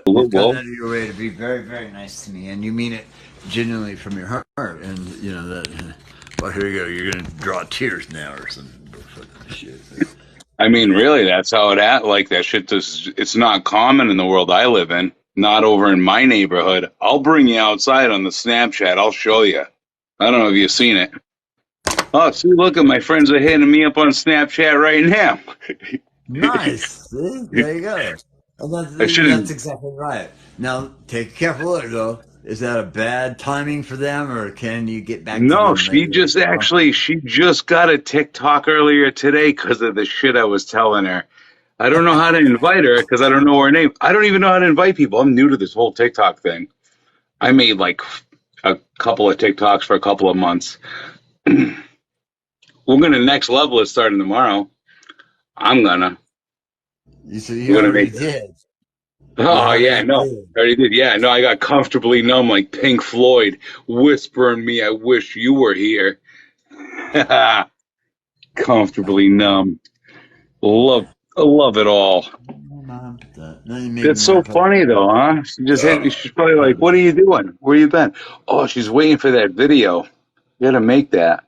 Well, You've gone well, out of your way to be very, very nice to me, and you mean it genuinely from your heart. And you know that. Well, here you go. You're gonna draw tears now, or some fucking shit. I mean, really, that's how it at. Like that shit. It's not common in the world I live in. Not over in my neighborhood. I'll bring you outside on the Snapchat. I'll show you. I don't know if you've seen it. Oh, see, look at my friends are hitting me up on Snapchat right now. Nice. See? There you go. And I should have. that's exactly right. Now, take a careful look, though. Is that a bad timing for them, or can you get back to No, them she later? just actually she just got a TikTok earlier today because of the shit I was telling her. I don't know how to invite her because I don't know her name. I don't even know how to invite people. I'm new to this whole TikTok thing. I made like a couple of TikToks for a couple of months. We're gonna next level it starting tomorrow. I'm gonna. You We're gonna make. already did. You Oh yeah, already no, did. I already did. Yeah, no, I got comfortably numb like Pink Floyd, whispering me, "I wish you were here." Comfortably numb. Love, I love it all. Now you made It's me so want to put funny though, huh? She just hit me. She's probably like, "What are you doing? Where you been?" Oh, she's waiting for that video. You gotta make that.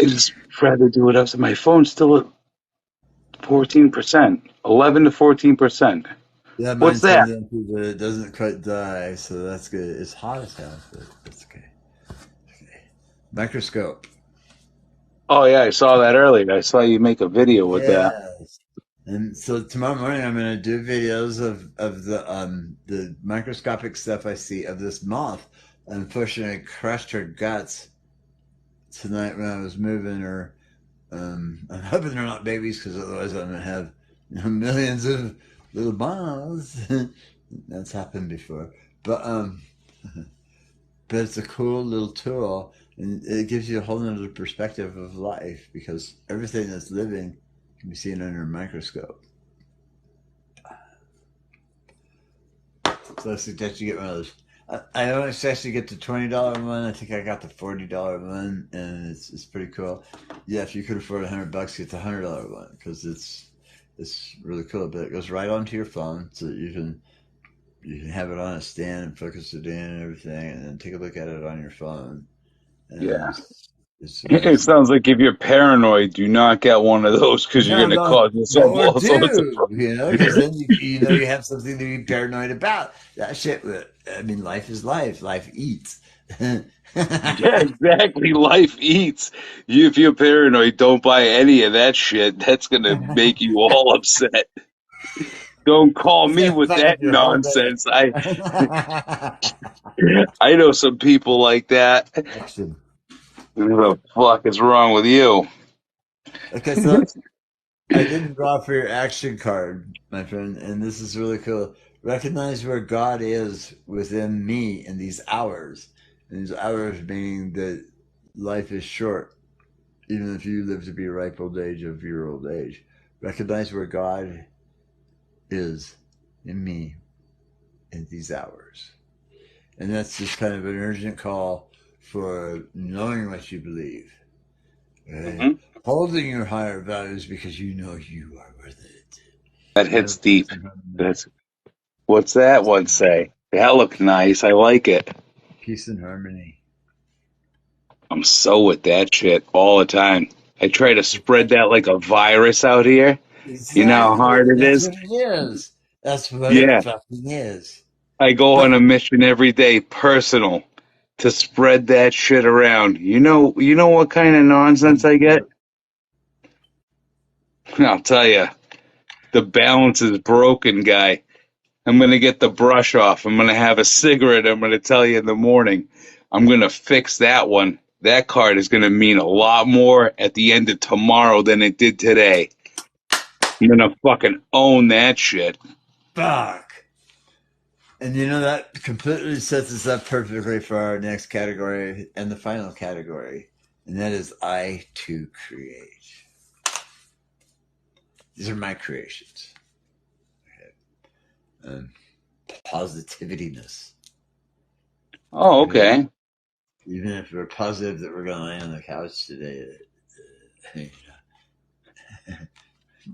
I just rather do it up. My phone's still at 14%, 11 to 14%. Yeah, What's mine's that? coming down too, but it doesn't quite die, so that's good. It's hot as hell, but that's okay. Okay. Microscope. Oh yeah, I saw that earlier. I saw you make a video with that. Yes. And so tomorrow morning I'm gonna do videos of the microscopic stuff I see of this moth. Unfortunately, I crushed her guts tonight when I was moving her. I'm hoping they're not babies because otherwise I'm gonna have millions of little moths. That's happened before, but but it's a cool little tool, and it gives you a whole other perspective of life because everything that's living can be seen under a microscope. So I suggest you get one of those. I don't actually get the $20 one. I think I got the $40 one, and it's pretty cool. Yeah, if you could afford $100, get the $100 one because it's really cool. But it goes right onto your phone, so that you can have it on a stand and focus it in and everything, and then take a look at it on your phone. And Yeah. it's It amazing. sounds like if you're paranoid, do not get one of those because you're No, going to no, cause no, yourself or all sorts of do because then you know you have something to be paranoid about. That shit. I mean, life is life. Life eats. Yeah, exactly. Life eats. You, if you're paranoid, don't buy any of that shit. That's gonna make you all upset. Don't call It's me gonna with fuck that up your whole day. nonsense. I know some people like that. Action. What the fuck is wrong with you? Okay, so I didn't draw for your action card, my friend, and this is really cool. Recognize where God is within me in these hours. And these hours meaning that life is short, even if you live to be a ripe old age of your old age. Recognize where God is in me in these hours. And that's just kind of an urgent call for knowing what you believe, right? Hmm. Holding your higher values because you know you are worth it. That Have hits peace deep. and harmony. That's what's that one say? That looked nice. I like it. Peace and harmony. I'm so with that shit all the time. I try to spread that like a virus out here. You know how Exactly. hard it That's is? what it is. That's what it Yeah. fucking is. I go on But a mission every day, personal, to spread that shit around. You know what kind of nonsense I get? I'll tell you, the balance is broken, guy. I'm gonna get the brush off. I'm gonna have a cigarette. I'm gonna tell you in the morning. I'm gonna fix that one. That card is gonna mean a lot more at the end of tomorrow than it did today. I'm gonna fucking own that shit. fuck. And you know that completely sets us up perfectly for our next category and the final category. And that is I to create. These are my creations. Um, Positivityness. Oh, Right? okay. Even if we're positive that we're going to lay on the couch today, you know,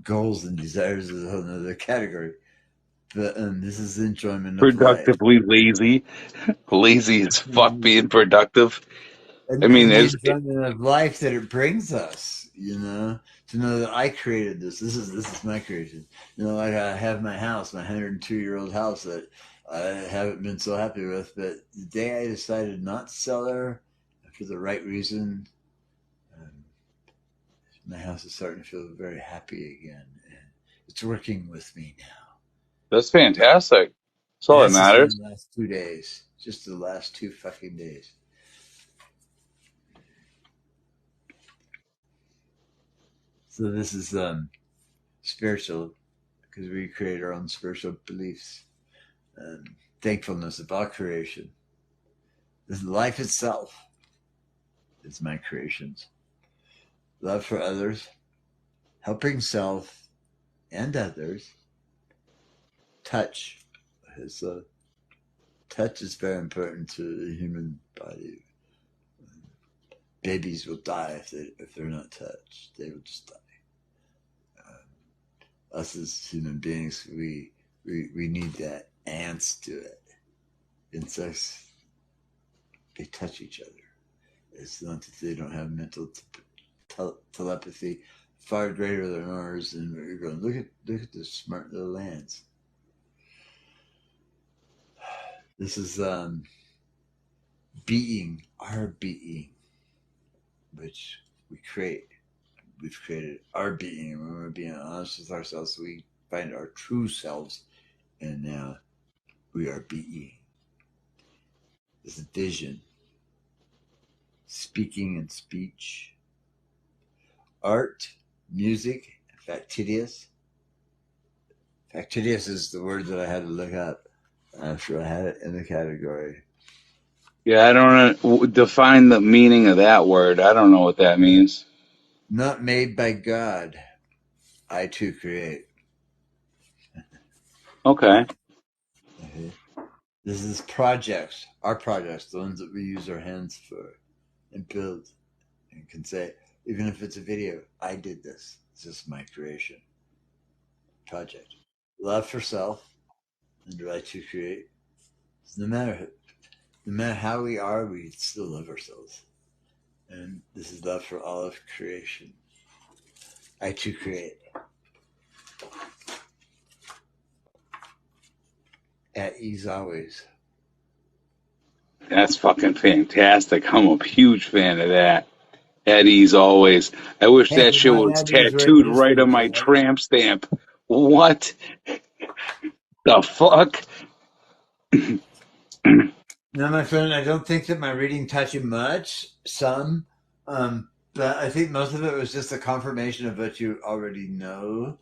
goals and desires is a whole other category. But this is enjoyment of life. Productively lazy. Lazy as fuck being productive. I mean, And the it's enjoyment of life that it brings us, you know, to know that I created this. This is my creation. You know, like I have my house, my 102-year-old house that I haven't been so happy with. But the day I decided not to sell her for the right reason, um, my house is starting to feel very happy again, and it's working with me now. that's fantastic. That's And all that that's just in matters. the last 2 days, just the last two fucking days. So this is spiritual because we create our own spiritual beliefs and thankfulness about creation. This life itself is my creations. Love for others, helping self and others. Touch is touch is very important to the human body. Babies will die if they're not touched. They will just die. Us as human beings, we need that ants do it. Insects, they touch each other. It's not that they don't have mental telepathy far greater than ours, and we're going look at this smart little ants. This is being our being, which we create. We've created our being, and when we're being honest with ourselves, we find our true selves, and now we are being. This is vision, speaking and speech, art, music, factidious. Factidious is the word that I had to look up after I had it in the category. Yeah, I don't define the meaning of that word. I don't know what that means. Not made by God, I too create. Okay. Okay. This is projects, our projects, the ones that we use our hands for and build and can say, even if it's a video, I did this. This is my creation project. Love for self and the right to create. No matter how we are, we still love ourselves. And this is love for all of creation. I to create. At ease always. That's fucking fantastic. I'm a huge fan of that. At ease always. I wish Hey, that you shit know, was at ease where it tattooed needs to right on be, my right? tramp stamp. What the fuck? No, my friend, I don't think that my reading taught you much. Some, but I think most of it was just a confirmation of what you already know,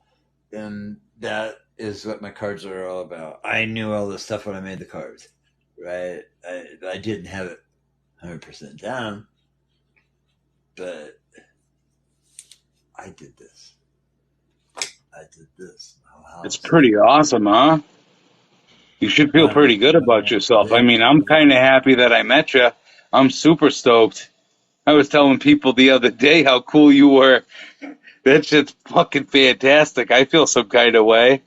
and that is what my cards are all about. I knew all this stuff when I made the cards, right? I didn't have it 100% down, but I did this. I did this. My whole It's house. pretty awesome, huh? You should feel My pretty good about yourself. I thank mean, I'm you. kind of happy that I met you. I'm super stoked. I was telling people the other day how cool you were. That shit's fucking fantastic. I feel some kind of way.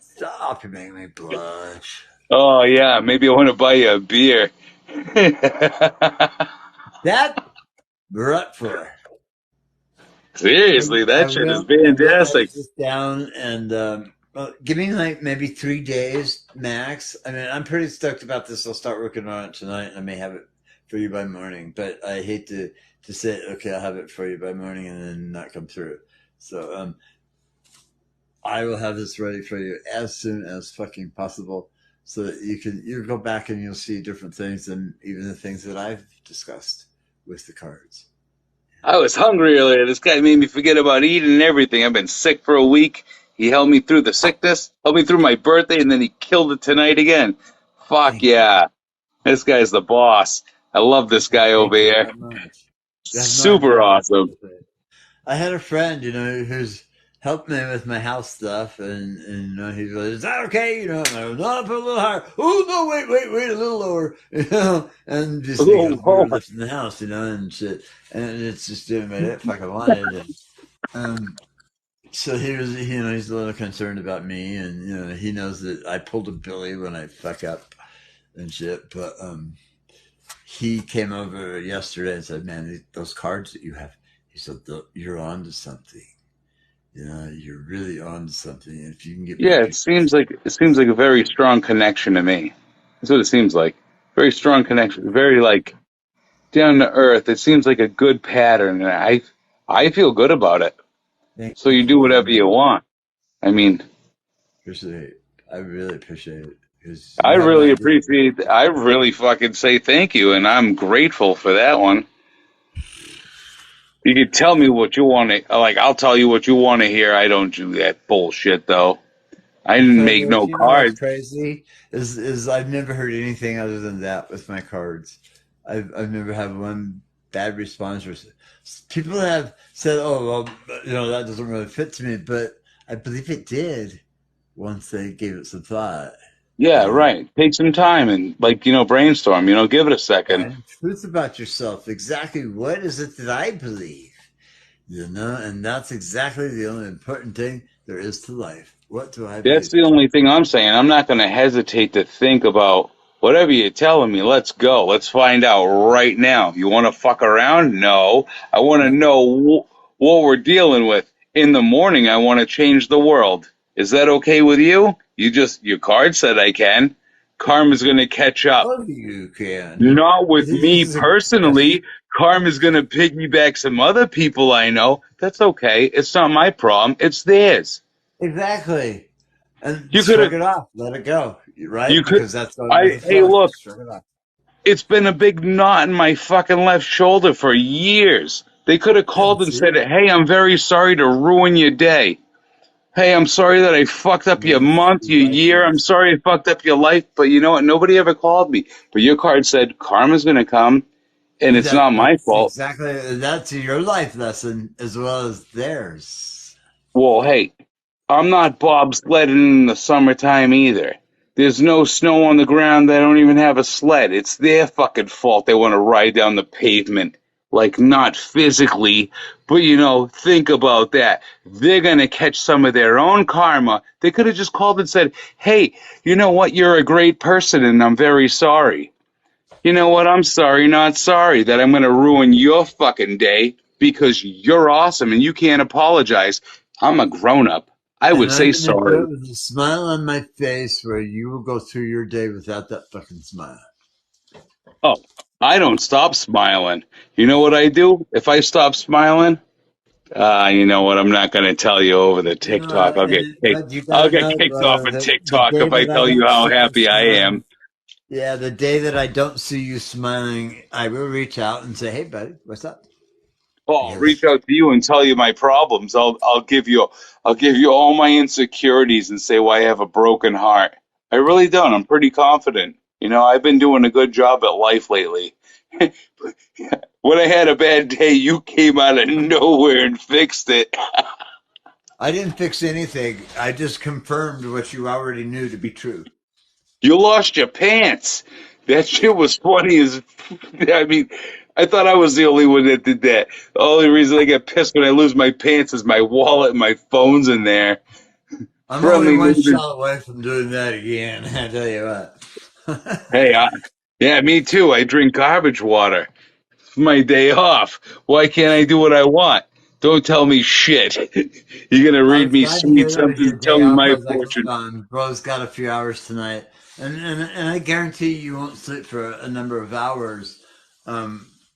Stop! You're making me blush. Oh yeah, maybe I want to buy you a beer. That we're up for. Seriously, I that shit is will. I will fantastic. edit this down and well, give me like maybe 3 days max. I mean, I'm pretty stoked about this. I'll start working on it tonight, and I may have it for you by morning. But I hate to say, okay, I'll have it for you by morning, and then not come through. So I will have this ready for you as soon as fucking possible, so that you go back and you'll see different things, and even the things that I've discussed with the cards. I was hungry earlier. This guy made me forget about eating and everything. I've been sick for a week. He held me through the sickness, held me through my birthday, and then he killed it tonight again. Fuck Thank you. yeah. This guy's the boss. I love this guy over Thank you here. that much. You have Super no idea how much awesome. I appreciate it. I had a friend, who's helped me with my house stuff, and he's like, "Is that okay?" And I go, "No, put a little higher." Oh no, wait, a little lower, and just because we were Oh, lifting the house, and shit, and it's just doing what it fucking wanted, and so he's a little concerned about me, and he knows that I pulled a Billy when I fuck up and shit, but he came over yesterday and said, "Man, those cards that you have," he said, "You're on to something. You're really on to something. And if you can get more yeah, people, it seems like a very strong connection to me. That's what it seems like. Very strong connection. Very like down to earth. It seems like a good pattern, and I feel good about it. So you thank do you. whatever you want. I mean, I really appreciate it because you have no idea. I really fucking say thank you, and I'm grateful for that one. You can tell me what you want to, like, I'll tell you what you want to hear. I don't do that bullshit, though. I didn't make Flavorish, no what's cards. crazy is I've never heard anything other than that with my cards. I've never had one bad response. People have said, "Oh, well, that doesn't really fit to me," but I believe it did once they gave it some thought. Yeah, You know, right. Take some time and, like, brainstorm, give it a second. find truth about yourself. Exactly what is it that I believe? And that's exactly the only important thing there is to life. What do I That's believe? the only thing I'm saying. I'm not going to hesitate to think about whatever you're telling me. Let's go. Let's find out right now. You want to fuck around? No. I want to No, know what we're dealing with. In the morning, I want to change the world. Is that okay with you? Your card said I can. Karma's going to catch up. oh, you can. Not with This me is a good question. personally. Karma's going to piggyback some other people I know. That's okay. It's not my problem. It's theirs. Exactly. And You could shrug have, it off. Let it go. you Right? could, Because that's what it is with hey, love. look, Just shrug it off. it's been a big knot in my fucking left shoulder for years. They could have Yeah, called and see? said, hey, I'm very sorry to ruin your day. Hey, I'm sorry that I fucked up your Live month, your life year. I'm lesson. sorry I fucked up your life. But you know what? Nobody ever called me. But your card said karma's going to come, and it's not my That's fault. exactly that's your life lesson as well as theirs. Well, hey, I'm not bobsledding in the summertime either. There's no snow on the ground. They don't even have a sled. It's their fucking fault. They want to ride down the pavement. Like, not physically, but think about that. They're going to catch some of their own karma. They could have just called and said, hey, you know what? You're a great person and I'm very sorry. You know what? I'm sorry, not sorry that I'm going to ruin your fucking day because you're awesome and you can't apologize. I'm a grown up. I And would I'm say going to do sorry. it with a smile on my face where you will go through your day without that fucking smile. Oh, I don't stop smiling. You know what I do? If I stop smiling, you know what? I'm not going to tell you over the You know, TikTok. but you got I'll to get know kicked off of the TikTok day if I that I tell you don't how see you happy I smiling. am. Yeah, the day that I don't see you smiling, I will reach out and say, "Hey, buddy, what's up?" Oh, I'll reach Because out to you and tell you my problems. I'll give you all my insecurities and say why I have a broken heart. I really don't. I'm pretty confident. I've been doing a good job at life lately. When I had a bad day, you came out of nowhere and fixed it. I didn't fix anything. I just confirmed what you already knew to be true. You lost your pants. That shit was funny as. I mean, I thought I was the only one that did that. The only reason I get pissed when I lose my pants is my wallet and my phone's in there. I'm only Friendly one neighbors. shot away from doing that again. I tell you what. Hey, yeah, me too. I drink garbage water. It's my day off. Why can't I do what I want? Don't tell me shit. You're gonna I read was me glad to hear sweet that was something your and tell day me off. I my was like, hold fortune. on, bro's got a few hours tonight, and I guarantee you won't sleep for a number of hours.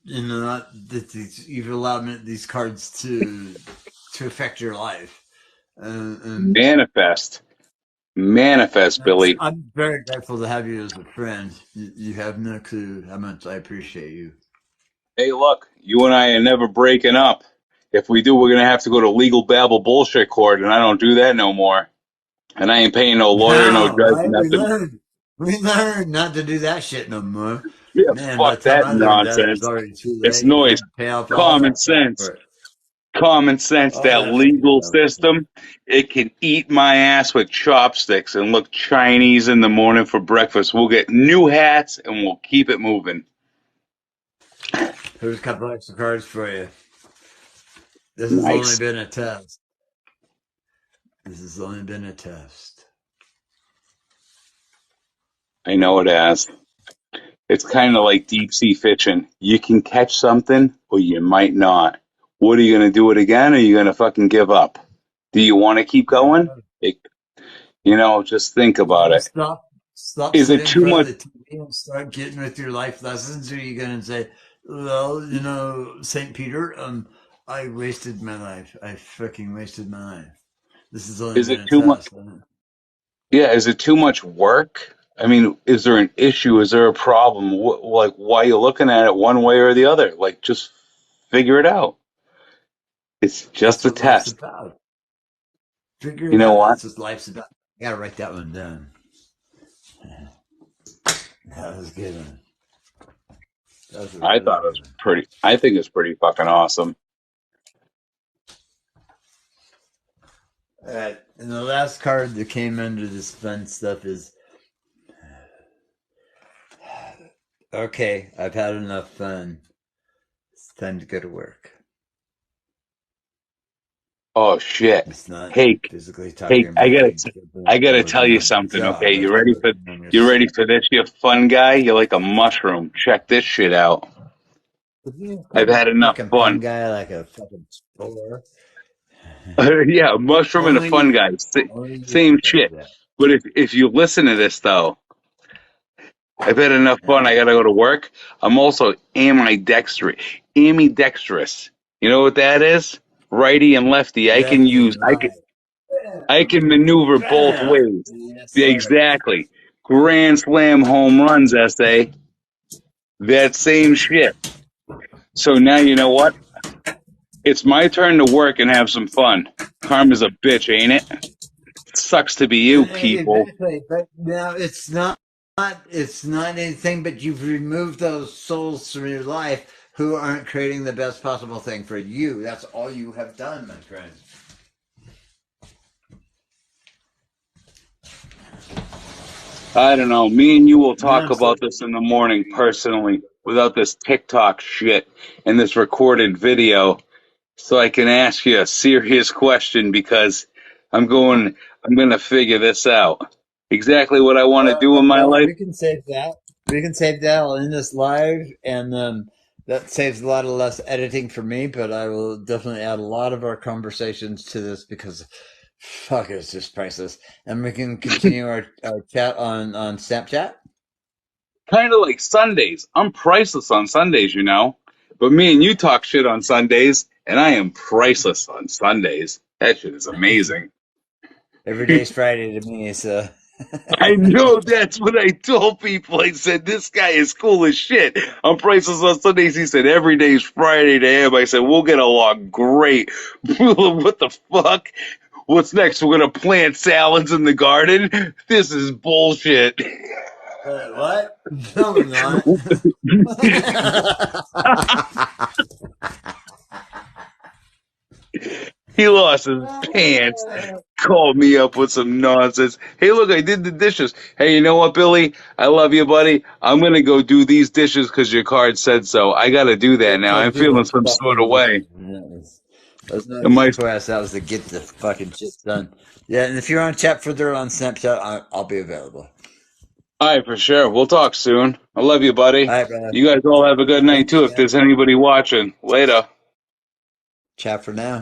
Not that you've allowed these cards to affect your life. And Manifest. Manifest, Billy. I'm very grateful to have you as a friend. You have no clue how much I appreciate you. Hey, look, you and I are never breaking up. If we do, we're gonna have to go to legal babble bullshit court, and I don't do that no more. And I ain't paying no lawyer, no Now, judge, right? nothing. We learned not to do that shit no more. Yeah, Man, by fuck the time that I learned that, it was nonsense. already too It's late. You noise. had to pay off all Common that crap sense. for it. Common sense. All That that fucking legal stuff. system, it can eat my ass with chopsticks and look Chinese in the morning for breakfast. We'll get new hats and we'll keep it moving. Here's a couple extra cards for you. This has only Nice. been a test. This has only been a test. I know it has. It's kind of like deep sea fishing. You can catch something or you might not. What are you going to do it again or are you going to fucking give up? Do you want to keep going? Yeah. It, just think You about gonna it. stop Is it sitting in too front of much? the TV and start getting with your life lessons? Or are you gonna say, well, Saint Peter, I wasted my life. I fucking wasted my life. This has only Is been it a too much? test. Yeah, is it too much work? I mean, is there an issue? Is there a problem? Like, why are you looking at it one way or the other? Like, just figure it out. It's That's just a what life's test. about. Figure You it know out. what? That's what life's about. I gotta write that one down. That was a good one. That was a I really thought it good was one. pretty. I think it's pretty fucking awesome. All right. And the last card that came under this fun stuff is okay, I've had enough fun. It's time to go to work. Oh shit! It's not Hey, physically hey, talking I about gotta, you I gotta tell working you on your something. Okay, job. you It's ready for? working on You ready yourself. for this? You fun guy. You're like a mushroom. Check this shit out. If you I've call me had a enough fucking fun fun. guy like a fucking spore, Yeah, a mushroom and a only fun you, guy. only you Same can say shit. that. But if you listen to this though, I've had enough fun. Yeah. I gotta go to work. I'm also ambidextrous. Ambidextrous. You know what that is? Righty and lefty. I can Left use. and I can. right. I Bam, can maneuver both bam. ways. Yes, Yeah, sir. exactly. Grand slam home runs, essay. That same shit. So now you know what? It's my turn to work and have some fun. Karma's a bitch, ain't it? Sucks to be you, people. Exactly, but now it's not anything. But you've removed those souls from your life who aren't creating the best possible thing for you. That's all you have done, my friend. I don't know. Me and you will No, talk I'm so. about this in the morning personally without this TikTok shit and this recorded video so I can ask you a serious question because I'm going to figure this out. Exactly what I want to do in my Well, life. we can save that. We can save that. I'll end this live, and that saves a lot of less editing for me. But I will definitely add a lot of our conversations to this because, fuck, it's just priceless. And we can continue our chat on Snapchat. Kind of like Sundays. I'm priceless on Sundays, you know. But me and you talk shit on Sundays, and I am priceless on Sundays. That shit is amazing. Every day's Friday to me, so. I know that's what I told people. I said, this guy is cool as shit. I'm priceless on Sundays. He said, every day's Friday to him. I said, we'll get along great. What the fuck? What's next? We're going to plant salads in the garden? This is bullshit. What? No, we're not. He lost his pants, called me up with some nonsense. Hey, look, I did the dishes. Hey, you know what, Billy? I love you, buddy. I'm going to go do these dishes because your card said so. I got to do that now. Go I'm do feeling the some sort fucking of way. dishes. That was not a Am I? request. That was to get the fucking shit done. Yeah, and if you're on chat further on Snapchat, I'll be available. All right, for sure. We'll talk soon. I love you, All buddy. right, brother. You guys all have a good night, Thanks, too, if man. there's anybody watching. Later. Chat for now.